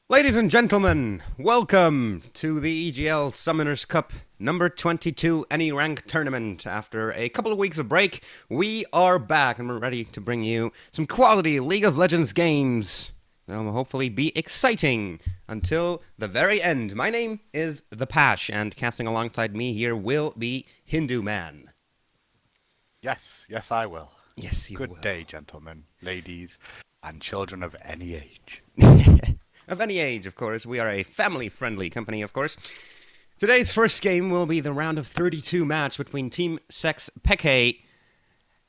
Ladies and gentlemen, welcome to the EGL Summoners Cup number 22 Any Rank Tournament. After a couple of weeks of break, we are back and we're ready to bring you some quality League of Legends games that will hopefully be exciting until the very end. My name is The Pash, and casting alongside me here will be Hindu Man. Yes, I will. Yes, you will. Good day, gentlemen, ladies, and children of any age. Of any age, of course. We are a family-friendly company, of course. Today's first game will be the round of 32 match between Team Sexpeke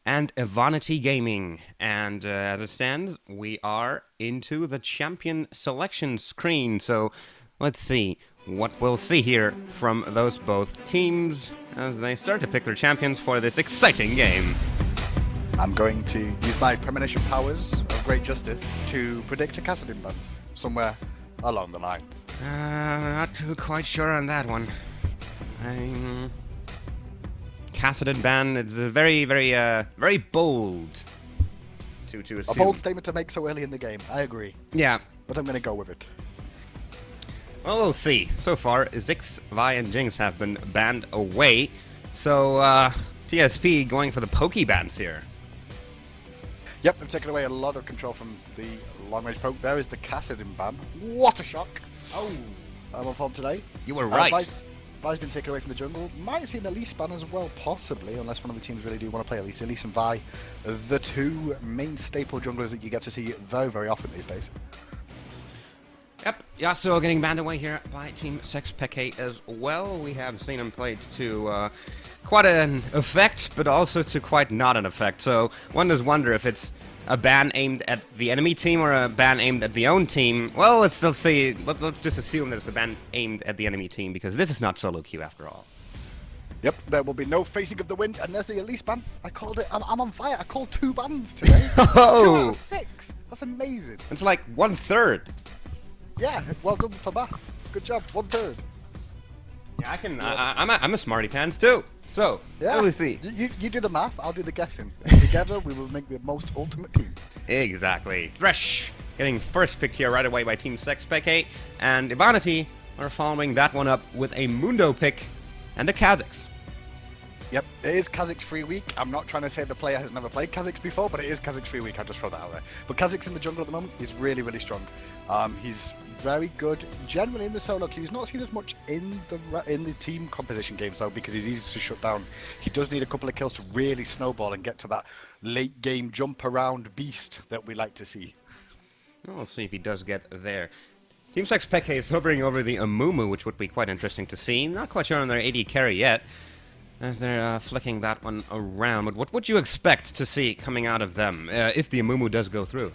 and Evonity Gaming. And as it stands, we are into the champion selection screen. So let's see what we'll see here from those both teams as they start to pick their champions for this exciting game. I'm going to use my premonition powers of great justice to predict a Kassadin ban somewhere along the lines. Not too quite sure on that one. Kassadin ban is a very bold to assume. A bold statement to make so early in the game, I agree. Yeah. But I'm going to go with it. Well, we'll see. So far, Zix, Vi, and Jinx have been banned away. So, TSP going for the Poke bans here. Yep, they've taken away a lot of control from the long-range poke. There is the Kassadin ban. What a shock! Oh, I'm on form today. You were right. Vi's been taken away from the jungle. Might see an Elise ban as well, possibly, unless one of the teams really do want to play Elise. Elise and Vi, the two main staple junglers that you get to see very, very often these days. Yep, Yasuo getting banned away here by Team Sexpeke as well. We have seen him played to quite an effect, but also to quite not an effect. So one does wonder if it's a ban aimed at the enemy team or a ban aimed at the own team. Well, let's still see. Let's just assume that it's a ban aimed at the enemy team because this is not solo queue after all. Yep, there will be no facing of the wind, and there's the Elise ban. I called it. I'm on fire. I called 2 bans today. Oh. 2 out of 6. That's amazing. It's like 1/3. Yeah, well done for math. Good job, 1/3. Yeah, I can. I'm a smarty pants too. So Yeah, we'll see. You do the math, I'll do the guessing. And together, we will make the most ultimate team. Exactly. Thresh getting first picked here right away by Team Sexpeke, and Evonity are following that one up with a Mundo pick and the Kazakhs. Yep, it is Kazakh's free week. I'm not trying to say the player has never played Kazakhs before, but it is Kazakh's free week. I'll just throw that out there. But Kazakh's in the jungle at the moment is really, really strong. He's very good generally in the solo queue. He's not seen as much in the team composition games though, because he's easy to shut down. He does need a couple of kills to really snowball and get to that late game jump around beast that we like to see. We'll see if he does get there. Team Sexpeke is hovering over the Amumu, which would be quite interesting to see. Not quite sure on their AD carry yet, as they're flicking that one around. But what would you expect to see coming out of them if the Amumu does go through?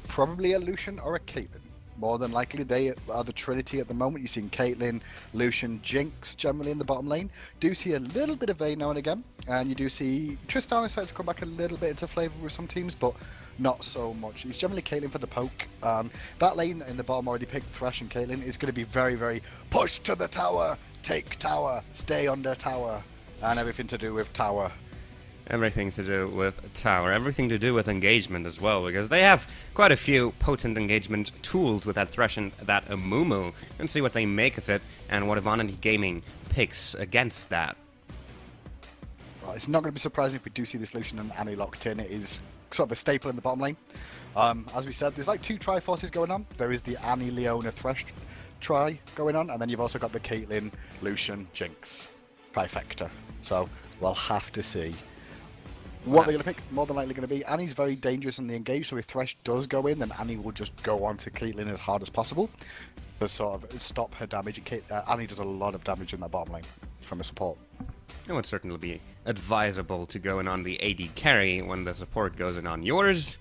Probably a Lucian or a Caitlyn. More than likely, they are the trinity at the moment. You've seen Caitlyn, Lucian, Jinx generally in the bottom lane. Do see a little bit of Vayne now and again, and you do see Tristan is starting to come back a little bit into flavour with some teams, but not so much. He's generally Caitlyn for the poke. That lane in the bottom already picked Thresh and Caitlyn is going to be very, very push to the tower, take tower, stay under tower, and everything to do with tower. Everything to do with tower, everything to do with engagement as well, because they have quite a few potent engagement tools with that Thresh and that Amumu, and see what they make of it, and what Evonity Gaming picks against that. Well, it's not going to be surprising if we do see this Lucian and Annie locked in. It is sort of a staple in the bottom lane. As we said, there's like 2 Triforces going on. There is the Annie, Leona, Thresh try going on, and then you've also got the Caitlyn, Lucian, Jinx trifecta. So we'll have to see what they're going to pick. More than likely going to be Annie's very dangerous in the engage, so if Thresh does go in, then Annie will just go on to Caitlyn as hard as possible to sort of stop her damage. Annie does a lot of damage in that bottom lane from a support. It would certainly be advisable to go in on the AD carry when the support goes in on yours.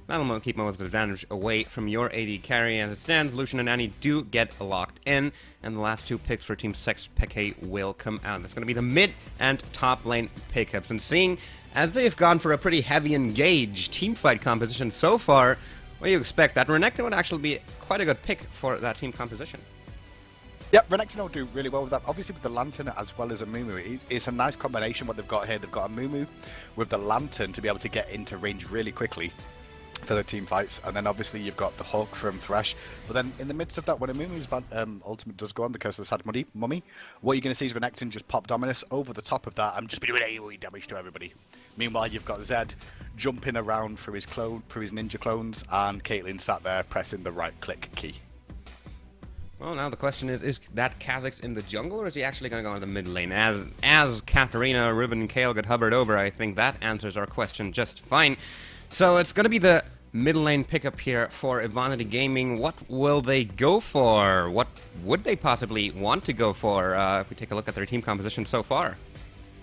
That'll keep most of the advantage away from your AD carry. As it stands, Lucian and Annie do get locked in, and the last 2 picks for Team Sexpeke will come out. That's going to be the mid and top lane pickups. And seeing as they've gone for a pretty heavy engaged teamfight composition so far, what do you expect? That Renekton would actually be quite a good pick for that team composition. Yep, Renekton will do really well with that. Obviously with the Lantern as well as a Mumu. It's a nice combination what they've got here. They've got a Mumu with the Lantern to be able to get into range really quickly. for the team fights, and then obviously you've got the Hulk from Thresh. But then in the midst of that, when Amumu's ultimate does go on, the Curse of the Sad Mummy, what you're going to see is Renekton just pop Dominus over the top of that and just be doing AoE damage to everybody. Meanwhile, you've got Zed jumping around through his ninja clones, and Caitlyn sat there pressing the right click key. Well, now the question is that Kha'Zix in the jungle, or is he actually going to go in the mid lane? As Katarina, Ruben, and Kale get hovered over, I think that answers our question just fine. So it's going to be the mid lane pickup here for Evonity Gaming. What will they go for? What would they possibly want to go for if we take a look at their team composition so far?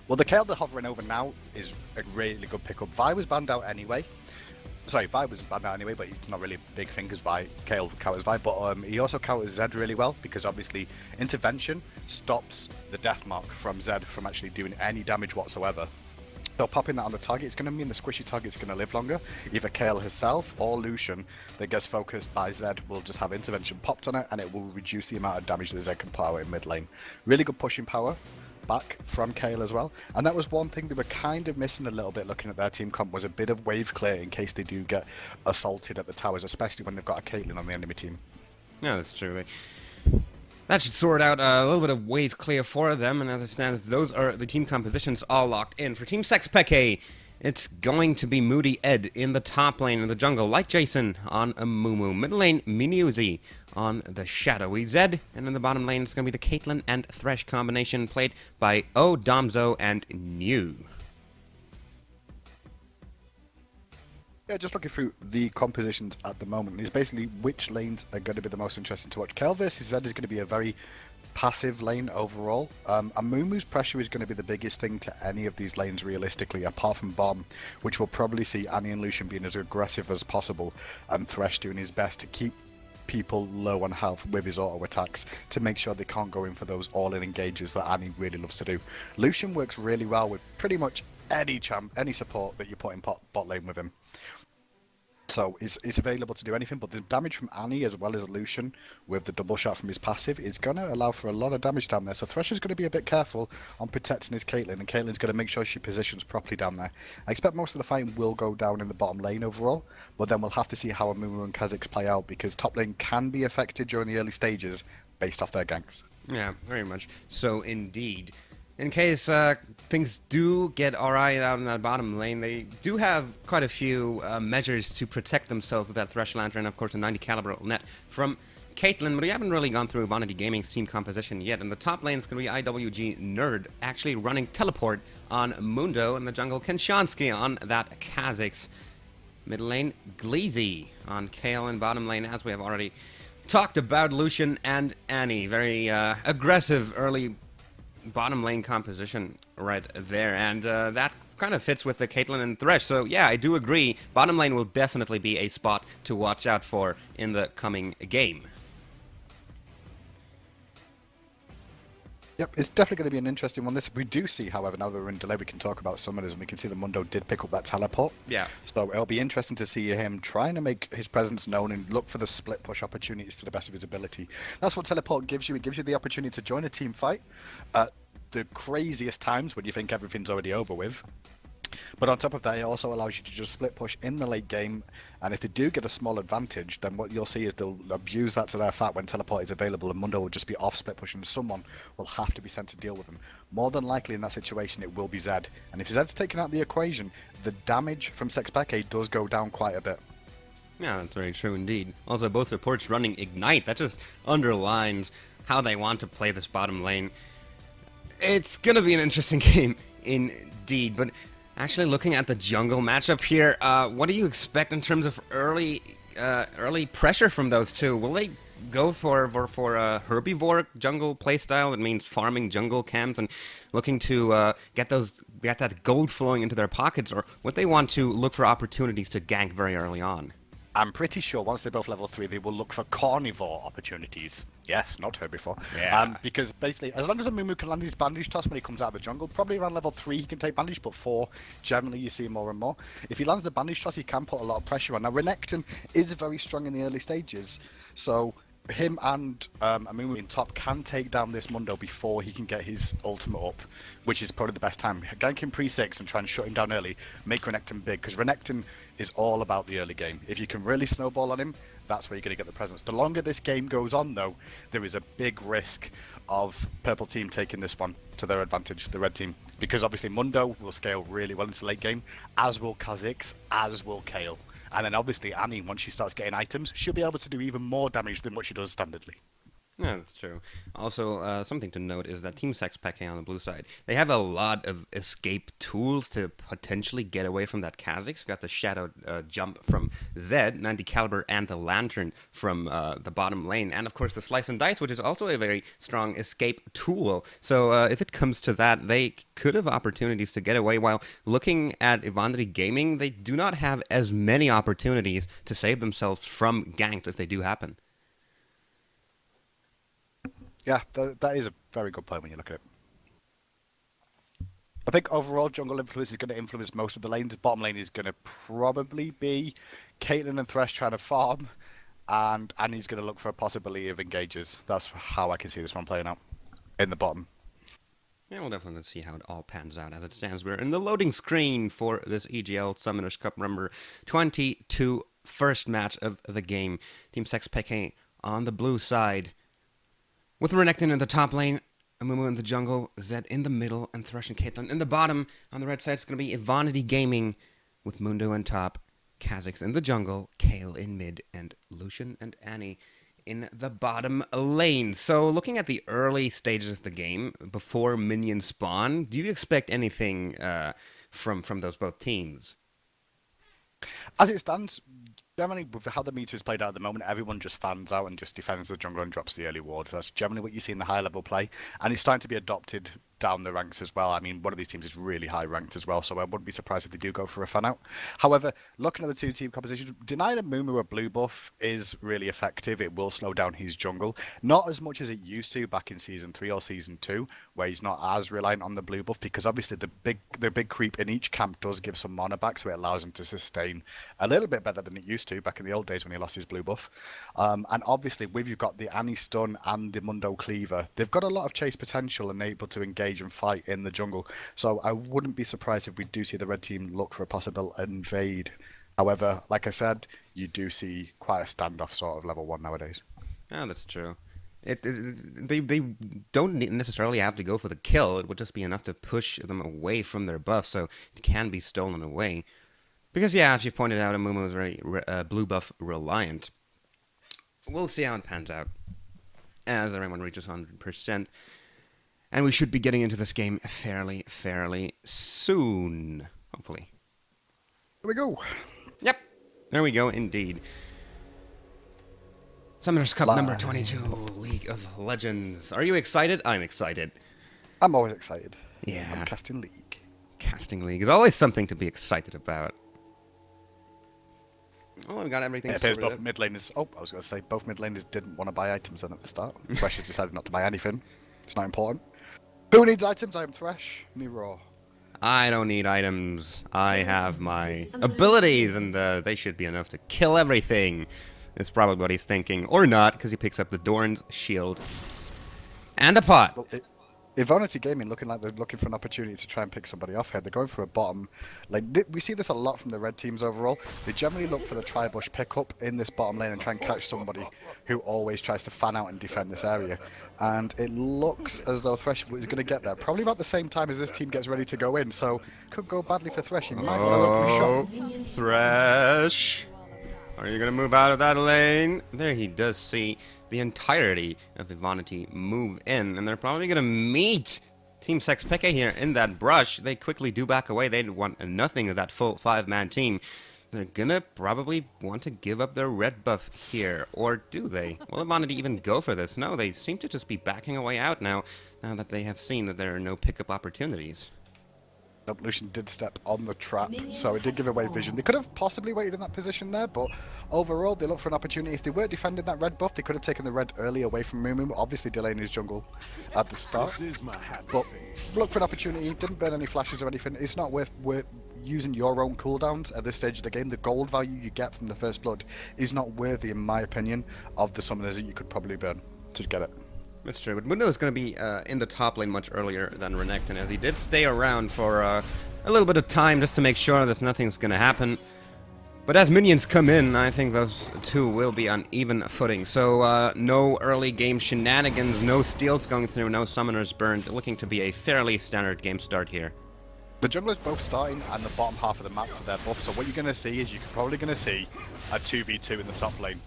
Well, the Kale they're hovering over now is a really good pickup. Vi was banned out anyway. Sorry, Vi wasn't banned out anyway, but it's not really a big thing because Kale counters Vi. But he also counters Zed really well because obviously intervention stops the death mark from Zed from actually doing any damage whatsoever. So popping that on the target, it's going to mean the squishy target's going to live longer. Either Kale herself or Lucian that gets focused by Zed will just have intervention popped on it, and it will reduce the amount of damage that Zed can put out in mid lane. Really good pushing power back from Kale as well, and that was one thing they were kind of missing a little bit looking at their team comp, was a bit of wave clear in case they do get assaulted at the towers, especially when they've got a Caitlyn on the enemy team. Yeah, that's true. That should sort out a little bit of wave clear for them, and as it stands, those are the team compositions all locked in. For Team Sexpeke, it's going to be Moody Ed in the top lane in the jungle, like Jason on Amumu. Mid lane, Minuzi on the Shadowy Zed, and in the bottom lane, it's going to be the Caitlyn and Thresh combination played by O, Domzo, and New. Yeah, just looking through the compositions at the moment, is basically which lanes are going to be the most interesting to watch. Kale versus Zed is going to be a very passive lane overall. Amumu's pressure is going to be the biggest thing to any of these lanes realistically, apart from Bomb, which will probably see Annie and Lucian being as aggressive as possible, and Thresh doing his best to keep people low on health with his auto attacks to make sure they can't go in for those all-in engages that Annie really loves to do. Lucian works really well with pretty much any support that you put in bot lane with him. So it's available to do anything, but the damage from Annie as well as Lucian with the double shot from his passive is going to allow for a lot of damage down there. So Thresh is going to be a bit careful on protecting his Caitlyn, and Caitlyn's going to make sure she positions properly down there. I expect most of the fighting will go down in the bottom lane overall, but then we'll have to see how Amumu and Kha'Zix play out, because top lane can be affected during the early stages based off their ganks. Yeah, very much so indeed. In case things do get alright out in that bottom lane, they do have quite a few measures to protect themselves with that Thresh Lantern, of course, a 90 caliber net from Caitlyn, but we haven't really gone through Evonity Gaming's team composition yet. In the top lane, it's going to be IWG Nerd actually running teleport on Mundo, and the jungle Kenshansky on that Kha'Zix. Mid lane, Gleezy on Kale, and bottom lane, as we have already talked about, Lucian and Annie. Very aggressive early bottom lane composition right there, and that kind of fits with the Caitlyn and Thresh. So yeah, I do agree, bottom lane will definitely be a spot to watch out for in the coming game. Yep, it's definitely going to be an interesting one. This we do see, however, now that we're in delay, we can talk about summoners, and we can see that Mundo did pick up that teleport. Yeah. So it'll be interesting to see him trying to make his presence known and look for the split push opportunities to the best of his ability. That's what teleport gives you. It gives you the opportunity to join a team fight at the craziest times when you think everything's already over with. But on top of that, it also allows you to just split push in the late game, and if they do get a small advantage, then what you'll see is they'll abuse that to their fat when teleport is available, and Mundo will just be off split push, and someone will have to be sent to deal with them. More than likely in that situation, it will be Zed. And if Zed's taken out the equation, the damage from Sexpeke does go down quite a bit. Yeah, that's very true indeed. Also, both supports running Ignite. That just underlines how they want to play this bottom lane. It's going to be an interesting game indeed, but actually, looking at the jungle matchup here, what do you expect in terms of early pressure from those two? Will they go for a herbivore jungle playstyle? That means farming jungle camps and looking to get that gold flowing into their pockets, or would they want to look for opportunities to gank very early on? I'm pretty sure once they're both level 3, they will look for carnivore opportunities. Yes, not herbivore. Yeah. Because basically, as long as Amumu can land his bandage toss when he comes out of the jungle, probably around level 3 he can take bandage, but 4, generally you see more and more. If he lands the bandage toss, he can put a lot of pressure on. Now, Renekton is very strong in the early stages, so him and Amumu in top can take down this Mundo before he can get his ultimate up, which is probably the best time. Gank him pre-6 and try and shut him down early, make Renekton big, because Renekton is all about the early game. If you can really snowball on him, that's where you're going to get the presence. The longer this game goes on, though, there is a big risk of purple team taking this one to their advantage, the red team, because obviously Mundo will scale really well into late game, as will Kha'Zix, as will Kale. And then obviously Annie, once she starts getting items, she'll be able to do even more damage than what she does standardly. Yeah, that's true. Also, something to note is that Team Sexpeke on the blue side, they have a lot of escape tools to potentially get away from that Kha'Zix. We got the Shadow jump from Zed, 90 caliber, and the Lantern from the bottom lane. And of course the Slice and Dice, which is also a very strong escape tool. So if it comes to that, they could have opportunities to get away. While looking at Evonity Gaming, they do not have as many opportunities to save themselves from ganks if they do happen. Yeah, that is a very good point when you look at it. I think overall jungle influence is going to influence most of the lanes. Bottom lane is going to probably be Caitlyn and Thresh trying to farm, and Annie's going to look for a possibility of engages. That's how I can see this one playing out in the bottom. Yeah, we'll definitely see how it all pans out. As it stands, we're in the loading screen for this EGL Summoners Cup number 22, first match of the game. Team Sexpeke on the blue side, with Renekton in the top lane, Amumu in the jungle, Zed in the middle, and Thresh and Caitlyn in the bottom. On the red side, it's going to be Evonity Gaming, with Mundo on top, Kha'Zix in the jungle, Kale in mid, and Lucian and Annie in the bottom lane. So, looking at the early stages of the game, before minions spawn, do you expect anything from those both teams? As it stands, generally, with how the meter is played out at the moment, everyone just fans out and just defends the jungle and drops the early wards. That's generally what you see in the high-level play, and it's starting to be adopted down the ranks as well. I mean, one of these teams is really high-ranked as well, so I wouldn't be surprised if they do go for a fan-out. However, looking at the two-team composition, denying Amumu a blue buff is really effective. It will slow down his jungle. Not as much as it used to back in Season 3 or Season 2, where he's not as reliant on the blue buff, because obviously the big creep in each camp does give some mana back, so it allows him to sustain a little bit better than it used to back in the old days when he lost his blue buff. And obviously, you've got the Annie stun and the Mundo cleaver, they've got a lot of chase potential and able to engage and fight in the jungle. So I wouldn't be surprised if we do see the red team look for a possible invade. However, like I said, you do see quite a standoff sort of level 1 nowadays. Yeah, that's true. They don't necessarily have to go for the kill. It would just be enough to push them away from their buff, so it can be stolen away. Because, yeah, as you pointed out, Amumu is very blue buff reliant. We'll see how it pans out as everyone reaches 100%. And we should be getting into this game fairly soon, hopefully. Here we go. Yep, there we go, indeed. Summoners Cup number 22, League of Legends. Are you excited? I'm excited. I'm always excited. Yeah. I'm casting League. Casting League is always something to be excited about. Oh, I've got everything sorted both out. mid laners. Oh, I was going to say both mid laners didn't want to buy items then at the start. Thresh has decided not to buy anything. It's not important. Who needs items? I am Thresh. Me raw. I don't need items. I have my abilities, and they should be enough to kill everything. Is probably what he's thinking, or not, because he picks up the Dorn's shield and a pot. Well, Evonity Gaming looking like they're looking for an opportunity to try and pick somebody off here. They're going for a bottom. We see this a lot from the red teams overall. They generally look for the tri-bush pickup in this bottom lane and try and catch somebody who always tries to fan out and defend this area. And it looks as though Thresh is going to get there, probably about the same time as this team gets ready to go in. So could go badly for Thresh. He might Thresh, are you going to move out of that lane? There he does see the entirety of Evonity move in, and they're probably going to meet Team Sexpeke here in that brush. They quickly do back away. They want nothing of that full 5-man team. They're going to probably want to give up their red buff here, or do they? Will Evonity even go for this? No, they seem to just be backing away out now that they have seen that there are no pickup opportunities. Nope, Lucian did step on the trap, so it did give away vision. They could have possibly waited in that position there, but overall they look for an opportunity. If they weren't defending that red buff, they could have taken the red early away from Mumu, obviously delaying his jungle at the start. But look for an opportunity, didn't burn any flashes or anything. It's not worth using your own cooldowns at this stage of the game. The gold value you get from the first blood is not worthy, in my opinion, of the summoners that you could probably burn to get it. That's true, but Mundo is going to be in the top lane much earlier than Renekton, as he did stay around for a little bit of time just to make sure that nothing's going to happen. But as minions come in, I think those two will be on even footing. So no early game shenanigans, no steals going through, no summoners burned. Looking to be a fairly standard game start here. The junglers both starting and the bottom half of the map for their buff, so what you're going to see is you're probably going to see a 2v2 in the top lane.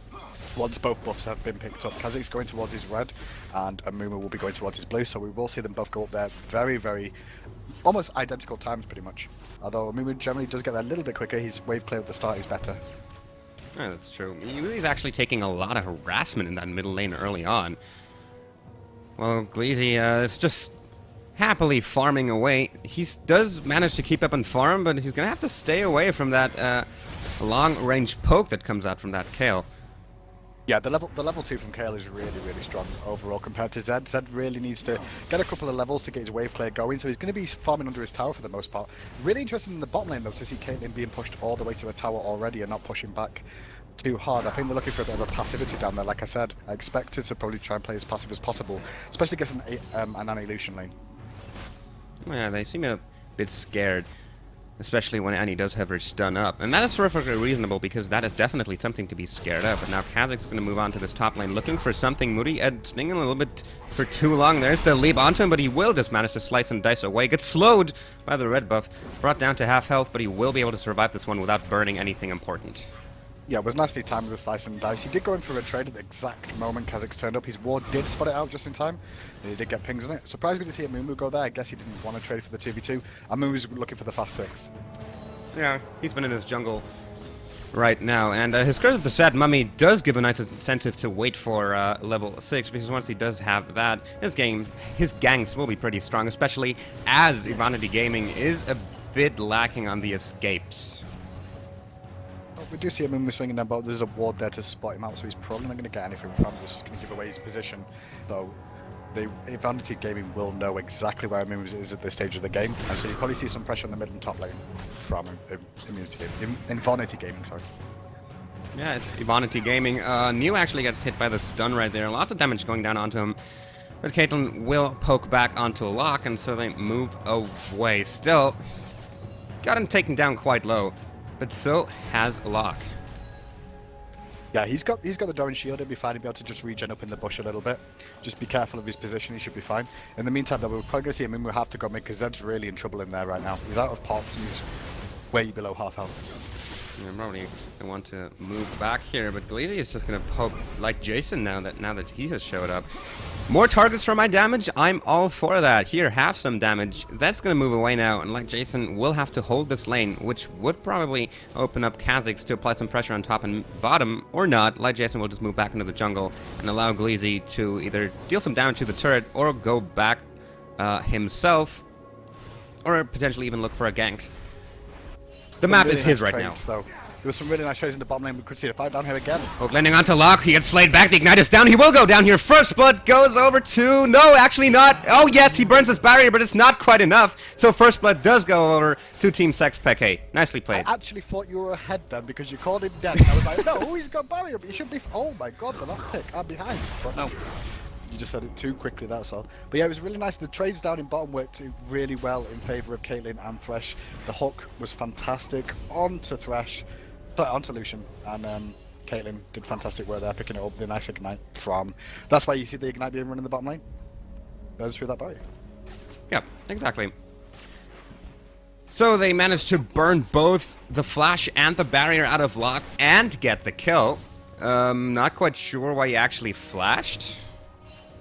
Once both buffs have been picked up, Kha'Zix's going towards his red and Amumu will be going towards his blue, so we will see them both go up there very, almost identical times pretty much. Although Amumu generally does get there a little bit quicker, his wave clear at the start is better. Yeah, that's true. He's actually taking a lot of harassment in that middle lane early on. Well, Gleezy is just happily farming away. He does manage to keep up and farm, but he's going to have to stay away from that long-range poke that comes out from that Kayle. Yeah, the level 2 from Kayle is really strong overall compared to Zed. Zed really needs to get a couple of levels to get his wave clear going, so he's going to be farming under his tower for the most part. Really interesting in the bottom lane though to see Caitlyn being pushed all the way to a tower already and not pushing back too hard. I think they're looking for a bit of a passivity down there. Like I said, I expect it to probably try and play as passive as possible, especially against an Annie-Lucian lane. Yeah, they seem a bit scared, especially when Annie does have her stun up. And that is perfectly reasonable, because that is definitely something to be scared of. But now Kha'Zix's going to move on to this top lane, looking for something. Moody stinging a little bit for too long. There's the leap onto him, but he will just manage to slice and dice away. Gets slowed by the red buff, brought down to half health, but he will be able to survive this one without burning anything important. Yeah, it was nicely timed with the slice and dice. He did go in for a trade at the exact moment Kha'Zix turned up. His ward did spot it out just in time, and he did get pings on it. Surprised me to see Amumu go there. I guess he didn't want to trade for the 2v2. Amumu's looking for the fast 6. Yeah, he's been in his jungle right now, and his Curse of the Sad Mummy does give a nice incentive to wait for level 6, because once he does have that, his ganks will be pretty strong, especially as Evonity Gaming is a bit lacking on the escapes. We do see Amumu swinging down, but there's a ward there to spot him out, so he's probably not going to get anything from him. He's just going to give away his position. So Evonity Gaming will know exactly where Amumu is at this stage of the game, and so you probably see some pressure on the mid and top lane from Evonity Gaming, sorry. Yeah, it's Evonity Gaming. New actually gets hit by the stun right there. Lots of damage going down onto him. But Caitlyn will poke back onto a lock, and so they move away. Still, got him taken down quite low, but so has Locke. Yeah, he's got the Doran shield. He'll be fine. He'll be able to just regen up in the bush a little bit. Just be careful of his position. He should be fine. In the meantime, though, we're probably going to see him, and we'll have to go mid, because Zed's really in trouble in there right now. He's out of pots, and he's way below half health. Yeah, probably going to want to move back here, but Gleezy is just going to poke like Jason now that he has showed up. More targets for my damage? I'm all for that. Here, have some damage. That's going to move away now, and like Jason, will have to hold this lane, which would probably open up Kha'Zix to apply some pressure on top and bottom, or not. Like Jason will just move back into the jungle and allow Gleezy to either deal some damage to the turret or go back himself, or potentially even look for a gank. The map is his right now. Though. There was some really nice trades in the bottom lane. We could see a fight down here again. Poke landing onto Locke. He gets slayed back. The Ignite is down. He will go down here. First Blood goes over to... No, actually not. Oh, yes, he burns his barrier, but it's not quite enough. So First Blood does go over to Team Sexpeke. Nicely played. I actually thought you were ahead then, because you called him dead. I was like, no, he's got barrier, but he should be... Oh, my God, the last tick. I'm behind. But no. You just said it too quickly, that's all. But yeah, it was really nice. The trades down in bottom worked really well in favour of Caitlyn and Thresh. The hook was fantastic onto Thresh, onto Lucian, and Caitlyn did fantastic work there, picking it up, the nice Ignite from... That's why you see the Ignite being run in the bottom lane. Goes through that barrier. Yeah, exactly. So they managed to burn both the flash and the barrier out of Locke and get the kill. Not quite sure why he actually flashed,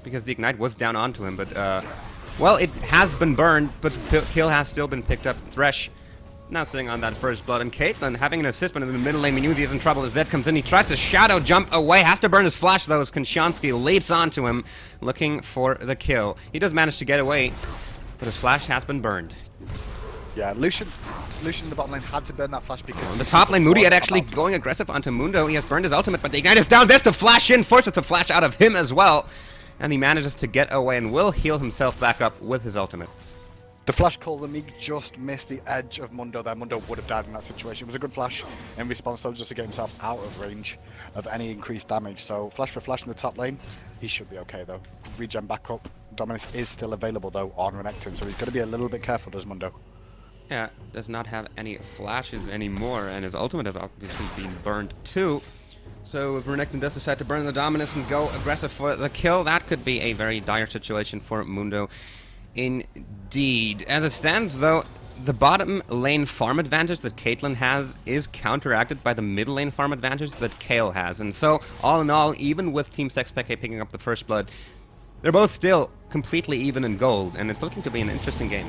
because the Ignite was down onto him, but, well, it has been burned, but the kill has still been picked up. Thresh now sitting on that First Blood, and Caitlyn having an assist, but in the middle lane, Menuzi is in trouble as Zed comes in. He tries to shadow jump away, has to burn his flash, though, as Konshansky leaps onto him, looking for the kill. He does manage to get away, but his flash has been burned. Yeah, Lucian in the bottom lane had to burn that flash because... On the top lane, Moody had actually going aggressive onto Mundo. He has burned his ultimate, but the Ignite is down. There's the flash in, forces the flash out of him as well. And he manages to get away and will heal himself back up with his ultimate. The flash called him, he just missed the edge of Mundo there. Mundo would have died in that situation. It was a good flash in response, though, just to get himself out of range of any increased damage. So flash for flash in the top lane, he should be okay, though. Regen back up. Dominus is still available, though, on Renekton, so he's got to be a little bit careful, does Mundo. Yeah, does not have any flashes anymore, and his ultimate has obviously been burned too. So if Renekton does decide to burn the Dominus and go aggressive for the kill, that could be a very dire situation for Mundo indeed. As it stands, though, the bottom lane farm advantage that Caitlyn has is counteracted by the mid lane farm advantage that Kayle has. And so, all in all, even with Team Sexpeke picking up the first blood, they're both still completely even in gold, and it's looking to be an interesting game.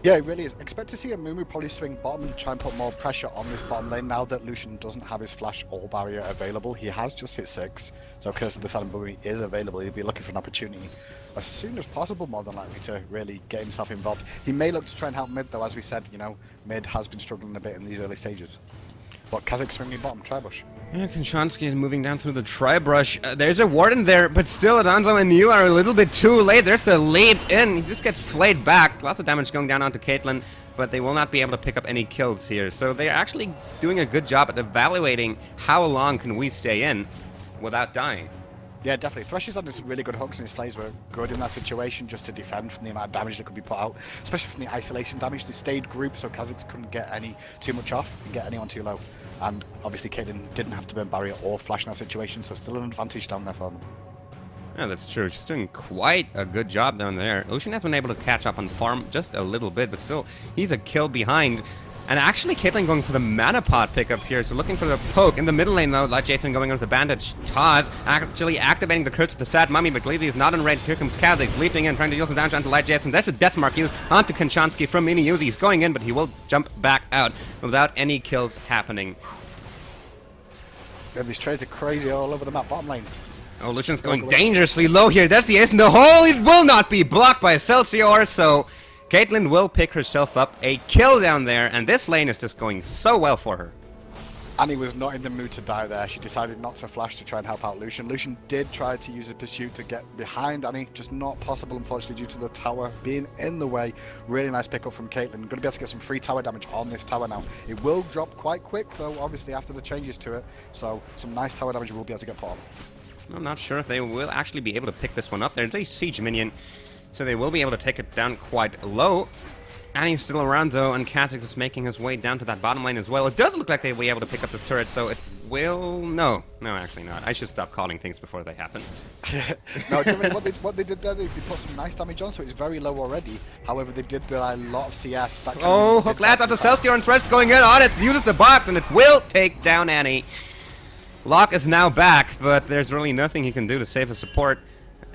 Yeah, it really is. Expect to see a Mumu probably swing bottom and try and put more pressure on this bottom lane now that Lucian doesn't have his flash or barrier available. He has just hit 6, so Curse of the Silent Boomy is available. He'll be looking for an opportunity as soon as possible, more than likely, to really get himself involved. He may look to try and help mid, though, as we said, you know, mid has been struggling a bit in these early stages. But Kha'Zix swinging bottom, Tribush. Yeah, Konchansky is moving down through the Tri-Brush. There's a Warden there, but still Adanzo and you are a little bit too late. There's the lead in. He just gets flayed back. Lots of damage going down onto Caitlyn, but they will not be able to pick up any kills here. So they're actually doing a good job at evaluating how long can we stay in without dying. Yeah, definitely. Thresh is on some really good hooks, and his plays were good in that situation just to defend from the amount of damage that could be put out, especially from the isolation damage. They stayed grouped, so Kha'Zix couldn't get too much off and get anyone too low. And obviously Caitlyn didn't have to burn barrier or flash in that situation, so still an advantage down there for them. Yeah, that's true. She's doing quite a good job down there. Lucian has been able to catch up on farm just a little bit, but still, he's a kill behind. And actually, Caitlyn going for the mana pot pickup here, so looking for the poke. In the middle lane, though, like Jason going over the bandage. Taz actually activating the Curse of the Sad Mummy, but Gleezy is not in range. Here comes Kha'Zix, leaping in, trying to deal some damage onto Light Jason. That's a death mark used onto Konchansky from Mini Uzi. He's going in, but he will jump back out without any kills happening. Yeah, these trades are crazy all over the map, bottom lane. Oh, Lucian's going dangerously low here. That's the ace in the hole. It will not be blocked by Celsior, so Caitlyn will pick herself up a kill down there, and this lane is just going so well for her. Annie was not in the mood to die there. She decided not to flash to try and help out Lucian. Lucian did try to use a pursuit to get behind Annie, just not possible, unfortunately, due to the tower being in the way. Really nice pickup from Caitlyn. Going to be able to get some free tower damage on this tower now. It will drop quite quick, though, obviously, after the changes to it. So some nice tower damage will be able to get put on. I'm not sure if they will actually be able to pick this one up. There's a siege minion, so they will be able to take it down quite low. Annie's still around, though, and Kha'Zix is making his way down to that bottom lane as well. It does look like they'll be able to pick up this turret, so it will... No, actually not. I should stop calling things before they happen. No, what they did there is they put some nice damage on, so it's very low already. However, they did a lot of CS. That Hook lands onto Celsior, and Thresh going in on it, uses the box, and it will take down Annie. Locke is now back, but there's really nothing he can do to save his support.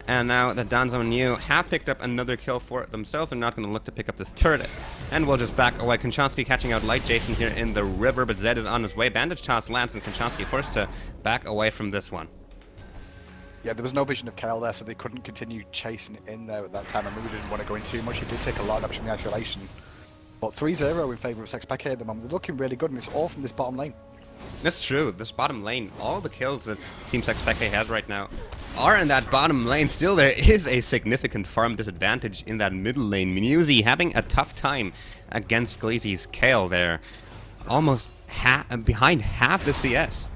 And now that Danzo and Yu have picked up another kill for themselves, they're not going to look to pick up this turret. And we'll just back away. Konchansky catching out Light Jason here in the river, but Zed is on his way. Bandage toss lands, and Konchansky forced to back away from this one. Yeah, there was no vision of Kayle there, so they couldn't continue chasing in there at that time. And Mumu didn't want to go in too much. He did take a lot of damage from the isolation. But 3-0 in favour of Sexpeke at the moment. They're looking really good, and it's all from this bottom lane. That's true. This bottom lane, all the kills that Team Sexpeke has right now are in that bottom lane. Still, there is a significant farm disadvantage in that middle lane. Minuzi having a tough time against Gleezy's Kayle there. Almost behind half the CS.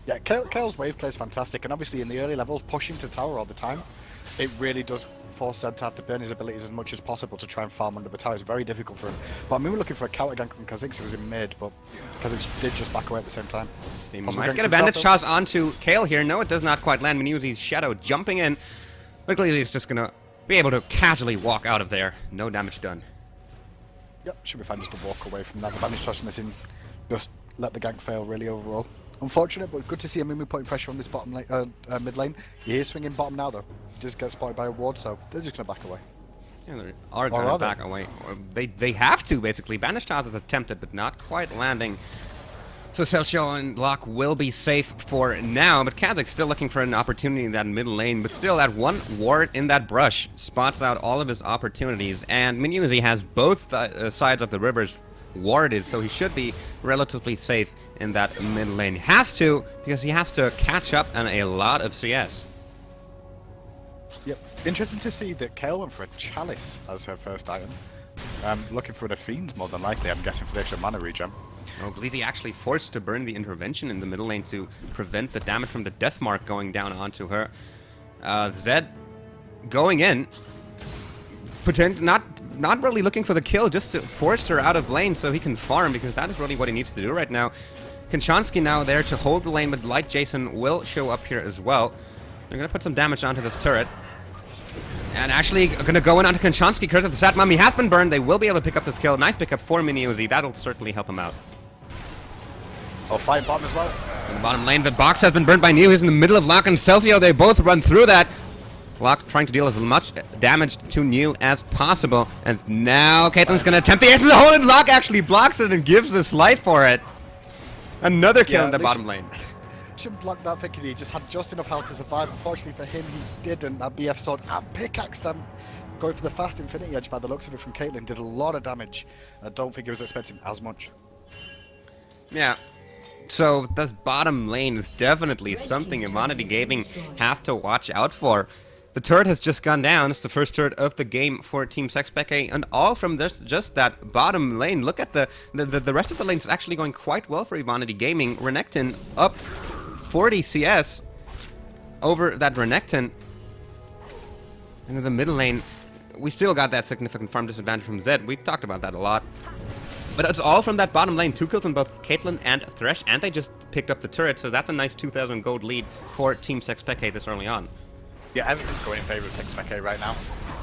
Yeah, Kayle's wave play is fantastic, and obviously in the early levels, pushing to tower all the time, it really does force Zed to have to burn his abilities as much as possible to try and farm under the tower. It's very difficult for him. But I'm looking for a counter gank from Kha'Zix, who was in mid, but Kha'Zix did just back away at the same time. They might get a bandage toss onto Kayle here. No, it does not quite land. Minuzi's Shadow jumping in. But Gleezy is just going to be able to casually walk out of there. No damage done. Yep, should be fine just to walk away from that. The bandage toss missing. Just let the gank fail, really, overall. Unfortunate, but good to see a Mumu putting pressure on this bottom lane, mid lane. He is swinging bottom now, though. Just gets spotted by a ward, so they're just going to back away. Yeah, they are going to back away. They have to, basically. Bandage toss is attempted, but not quite landing. So Celsior and Locke will be safe for now, but Kha'Zix still looking for an opportunity in that middle lane, but still that one ward in that brush spots out all of his opportunities, and Minuzi has both sides of the rivers warded, so he should be relatively safe in that mid lane. He has to, because he has to catch up on a lot of CS. Yep. Interesting to see that Kayle went for a Chalice as her first item. Looking for the Fiends more than likely, I'm guessing, for the extra mana regen. Oh, Gleezy actually forced to burn the intervention in the middle lane to prevent the damage from the death mark going down onto her. Zed going in. Not not really looking for the kill, just to force her out of lane so he can farm, because that is really what he needs to do right now. Konchansky now there to hold the lane, but Light Jason will show up here as well. They're going to put some damage onto this turret. And actually going to go in onto Konchansky. Curse of the Sat Mummy has been burned. They will be able to pick up this kill. Nice pickup for Mini Uzi. That'll certainly help him out. Oh, fight bottom as well. In the bottom lane, the box has been burned by Neo. He's in the middle of Locke and Celcio. They both run through that. Locke trying to deal as much damage to New as possible. And now Caitlyn's going to attempt the answer. The hole, and Locke actually blocks it and gives this life for it. Another kill in the bottom lane. Shouldn't block that, thinking he just had just enough health to survive. Unfortunately for him, he didn't. That BF sword and pickaxe them. Going for the fast Infinity Edge by the looks of it from Caitlyn did a lot of damage. I don't think he was expecting as much. Yeah. So this bottom lane is definitely something Evonity Gaming have to watch out for. The turret has just gone down. It's the first turret of the game for Team Sexpeke, and all from this, just that bottom lane. Look at the rest of the lanes actually going quite well for Evonity Gaming. Renekton up 40 CS over that Renekton. And in the middle lane, we still got that significant farm disadvantage from Zed. We've talked about that a lot. But it's all from that bottom lane. 2 kills on both Caitlyn and Thresh, and they just picked up the turret, so that's a nice 2,000 gold lead for Team Sexpeke this early on. Yeah, everything's going in favour of Sexpeke right now.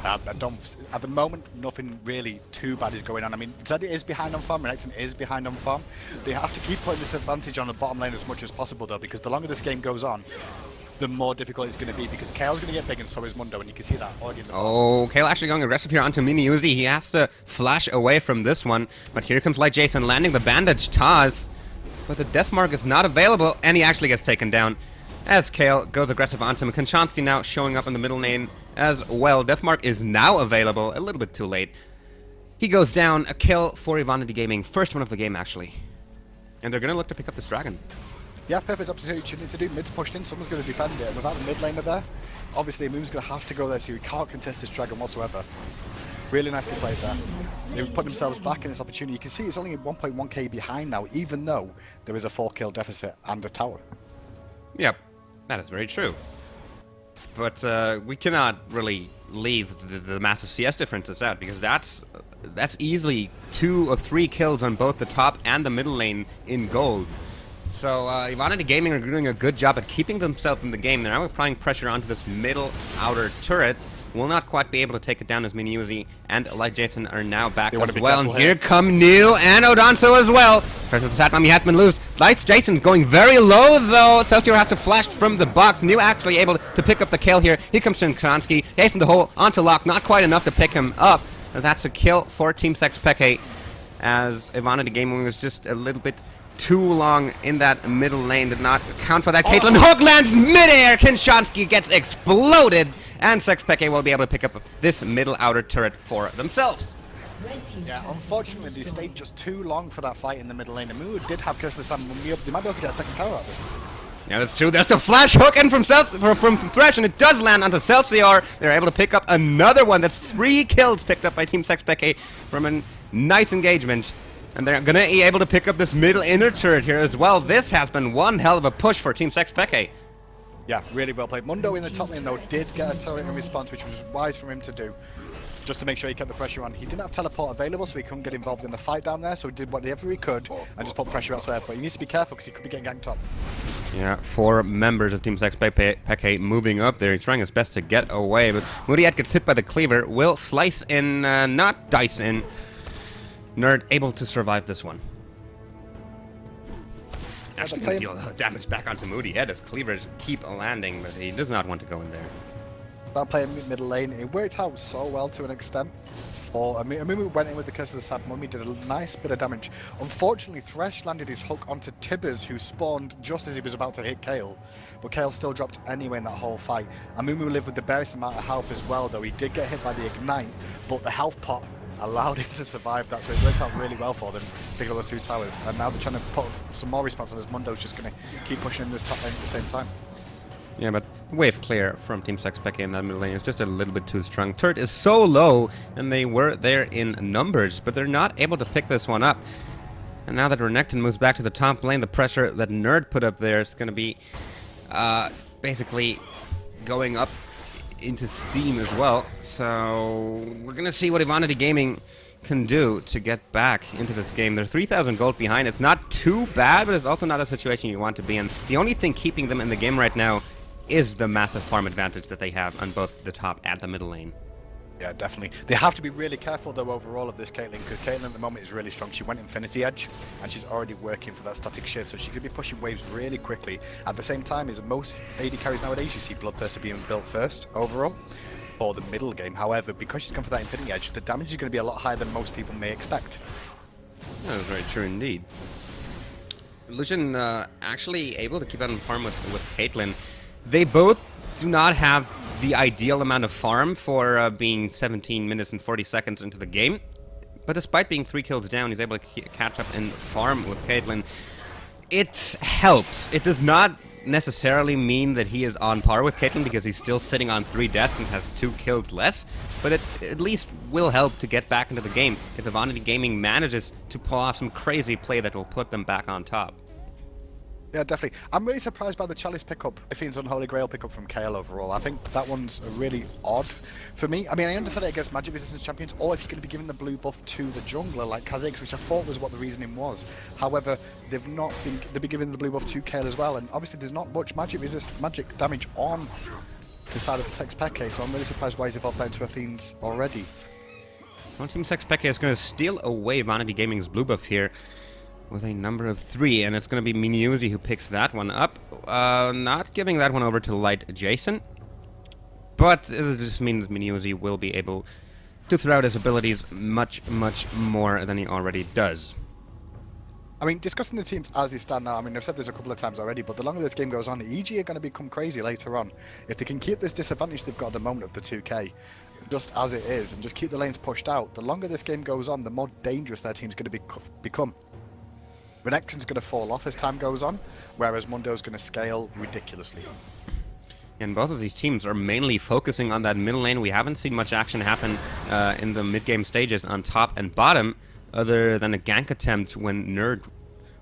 At the moment, nothing really too bad is going on. I mean, Zed is behind on farm, Renekton is behind on farm. They have to keep putting this advantage on the bottom lane as much as possible, though, because the longer this game goes on, the more difficult it's going to be, because Kale's going to get big and so is Mundo, and you can see that already in the farm. Oh, Kale actually going aggressive here onto Mini Uzi. He has to flash away from this one, but here comes Light Jason landing the bandage Taz, but the death mark is not available, and he actually gets taken down as Kale goes aggressive onto him. Konchansky now showing up in the middle lane as well. Deathmark is now available, a little bit too late. He goes down, a kill for Evonity Gaming, first one of the game actually. And they're going to look to pick up this dragon. Yeah, perfect opportunity to do. Mid's pushed in, someone's going to defend it. Without the mid laner there, obviously Moon's going to have to go there, so he can't contest this dragon whatsoever. Really nicely played there. They put themselves back in this opportunity. You can see it's only 1.1k behind now, even though there is a 4-kill deficit and a tower. Yep, that is very true. But we cannot really leave the massive CS differences out, because that's easily 2 or 3 kills on both the top and the middle lane in gold. So Evonity Gaming are doing a good job at keeping themselves in the game. They're now applying pressure onto this middle outer turret. Will not quite be able to take it down, as Mini Uzi and Light Jason are now back as well. And here come New and Odanso as well. First with the Satnam, he has been loose. Light Jason's going very low though. Celcio has to flash from the box. New actually able to pick up the kill here. Here comes Konchansky. Hasten the hole onto Locke. Not quite enough to pick him up. And that's a kill for Team Sexpeke, as Evonity Gaming was just a little bit too long in that middle lane. Did not account for that. Caitlyn hook lands midair. Konchansky gets exploded. And Sexpeke will be able to pick up this middle outer turret for themselves. Yeah, unfortunately, they stayed just too long for that fight in the middle lane. And Moo did have Curse the Sun. They might be able to get a second tower out of this. Yeah, that's true. There's a flash hook in from Thresh, and it does land onto Celcior. They're able to pick up another one. That's 3 kills picked up by Team Sexpeke from a nice engagement. And they're going to be able to pick up this middle inner turret here as well. This has been one hell of a push for Team Sexpeke. Yeah, really well played. Mundo in the top lane, though, did get a turret in response, which was wise for him to do, just to make sure he kept the pressure on. He didn't have teleport available, so he couldn't get involved in the fight down there, so he did whatever he could and just put pressure elsewhere. But he needs to be careful, because he could be getting ganked up. Yeah, 4 members of Team Sexpeke moving up there. He's trying his best to get away, but Muriat gets hit by the cleaver. Will slice in, not dice in. Nerd able to survive this one. Actually going to deal damage back onto Moody. Yeah, his cleavers keep landing, but he does not want to go in there. That play in middle lane, it worked out so well to an extent. Amumu went in with the Curse of the Sad Mummy, did a nice bit of damage. Unfortunately, Thresh landed his hook onto Tibbers, who spawned just as he was about to hit Kale. But Kale still dropped anyway in that whole fight. Amumu lived with the barest amount of health as well, though he did get hit by the Ignite, but the health pot allowed him to survive that, so it worked out really well for them, picking up those 2 towers. And now they're trying to put some more response on, as Mundo's just going to keep pushing in this top lane at the same time. Yeah, but wave clear from Team Sexpeke in that middle lane is just a little bit too strong. Turret is so low, and they were there in numbers, but they're not able to pick this one up. And now that Renekton moves back to the top lane, the pressure that Nerd put up there is going to be basically going up into Steam as well. So we're gonna see what Evonity Gaming can do to get back into this game. They're 3,000 gold behind. It's not too bad, but it's also not a situation you want to be in. The only thing keeping them in the game right now is the massive farm advantage that they have on both the top and the middle lane. Yeah, definitely. They have to be really careful, though, overall of this Caitlyn, because Caitlyn at the moment is really strong. She went Infinity Edge, and she's already working for that static shift, so she could be pushing waves really quickly. At the same time, is most AD carries nowadays, you see Bloodthirster being built first, overall, for the middle game. However, because she's gone for that Infinity Edge, the damage is going to be a lot higher than most people may expect. That was very true indeed. Lucian actually able to keep out on farm with Caitlyn. They both do not have the ideal amount of farm for being 17 minutes and 40 seconds into the game. But despite being 3 kills down, he's able to catch up in farm with Caitlyn. It helps. It does not necessarily mean that he is on par with Caitlyn because he's still sitting on 3 deaths and has 2 kills less. But it at least will help to get back into the game if Evonity Gaming manages to pull off some crazy play that will put them back on top. Yeah, definitely. I'm really surprised by the Chalice pickup, Fiend's Unholy Grail pickup from Kayle overall. I think that one's really odd for me. I mean, I understand it against Magic Resistance Champions, or if you're going to be giving the blue buff to the jungler like Kha'Zix, which I thought was what the reasoning was. However, they've been giving the blue buff to Kayle as well, and obviously there's not much magic damage on the side of Sexpeke, so I'm really surprised why he's evolved that into a Fiend's already. Well, Team Sexpeke is going to steal away Evonity Gaming's blue buff here with a number of 3, and it's going to be Minuzi who picks that one up. Not giving that one over to Light adjacent, but it just means Minuzi will be able to throw out his abilities much, much more than he already does. I mean, discussing the teams as they stand now, I mean, I've said this a couple of times already, but the longer this game goes on, EG are going to become crazy later on. If they can keep this disadvantage they've got at the moment of the 2k, just as it is, and just keep the lanes pushed out, the longer this game goes on, the more dangerous their team's going to become. Renekton's going to fall off as time goes on, whereas Mundo's going to scale ridiculously. And both of these teams are mainly focusing on that middle lane. We haven't seen much action happen in the mid-game stages on top and bottom, other than a gank attempt when Nerd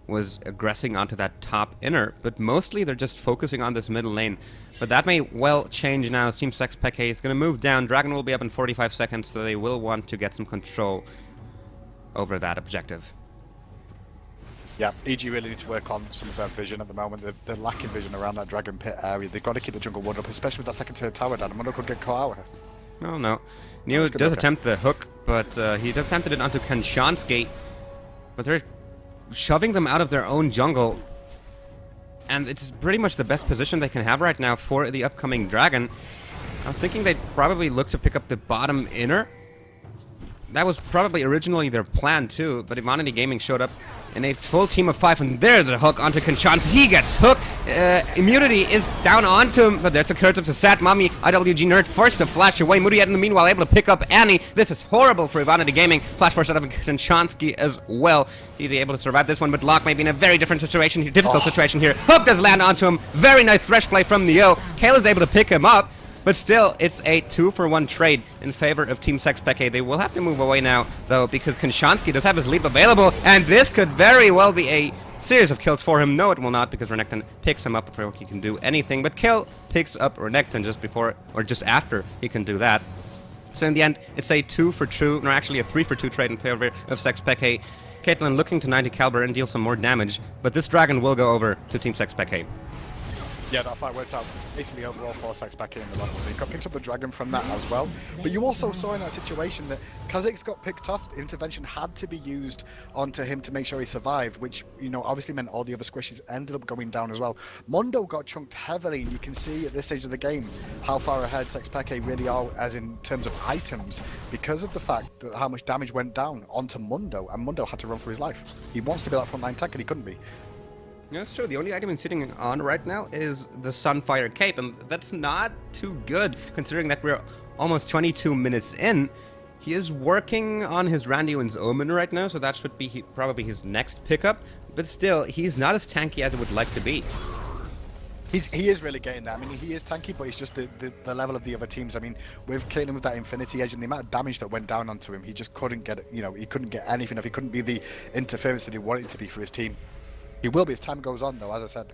was aggressing onto that top inner. But mostly they're just focusing on this middle lane. But that may well change now as Team Sexpeke is going to move down. Dragon will be up in 45 seconds, so they will want to get some control over that objective. Yeah, EG really need to work on some of their vision at the moment. They're lacking vision around that Dragon Pit area. They've got to keep the jungle ward up, especially with that second tier tower down. Mundo could get caught out. Oh, no. Neo does attempt the hook, but he attempted it onto Kanshansky. But they're shoving them out of their own jungle. And it's pretty much the best position they can have right now for the upcoming Dragon. I was thinking they'd probably look to pick up the bottom inner. That was probably originally their plan too, but Evonity Gaming showed up in a full team of 5, and there's the hook onto Kanchansi. He gets hooked. Immunity is down onto him, but there's a curse of the Sat Mummy. IWG Nerd forced to flash away. Moody in the meanwhile able to pick up Annie. This is horrible for Evonity Gaming. Flash force out of Kanchanski as well. He's able to survive this one, but Locke may be in a very different situation, difficult situation here. Hook does land onto him. Very nice thresh play from Neo. Kayle is able to pick him up. But still, it's a 2-for-1 trade in favor of Team Sexpeke. They will have to move away now, though, because Kanshansky does have his leap available, and this could very well be a series of kills for him. No, it will not, because Renekton picks him up before he can do anything. But Kayle picks up Renekton just before, or just after he can do that. So in the end, it's a 2-for-2, or actually a 3-for-2 trade in favor of Sexpeke. Caitlyn looking to 90 caliber and deal some more damage, but this Dragon will go over to Team Sexpeke. Yeah, that fight works out basically overall for Sexpeke in the long run. He picked up the Dragon from that as well. But you also saw in that situation that Kha'Zix got picked off. The intervention had to be used onto him to make sure he survived, which, you know, obviously meant all the other squishes ended up going down as well. Mundo got chunked heavily, and you can see at this stage of the game how far ahead Sexpeke really are as in terms of items because of the fact that how much damage went down onto Mundo, and Mundo had to run for his life. He wants to be that frontline tank, and he couldn't be. Yeah, that's true. The only item he's sitting on right now is the Sunfire Cape, and that's not too good, considering that we're almost 22 minutes in. He is working on his Randuin's Omen right now, so that should be probably his next pickup, but still, he's not as tanky as it would like to be. He is really getting there. I mean, he is tanky, but it's just the level of the other teams. I mean, with Caitlyn with that Infinity Edge and the amount of damage that went down onto him, he just couldn't get, you know, he couldn't get anything if he couldn't be the interference that he wanted to be for his team. He will be as time goes on, though, as I said.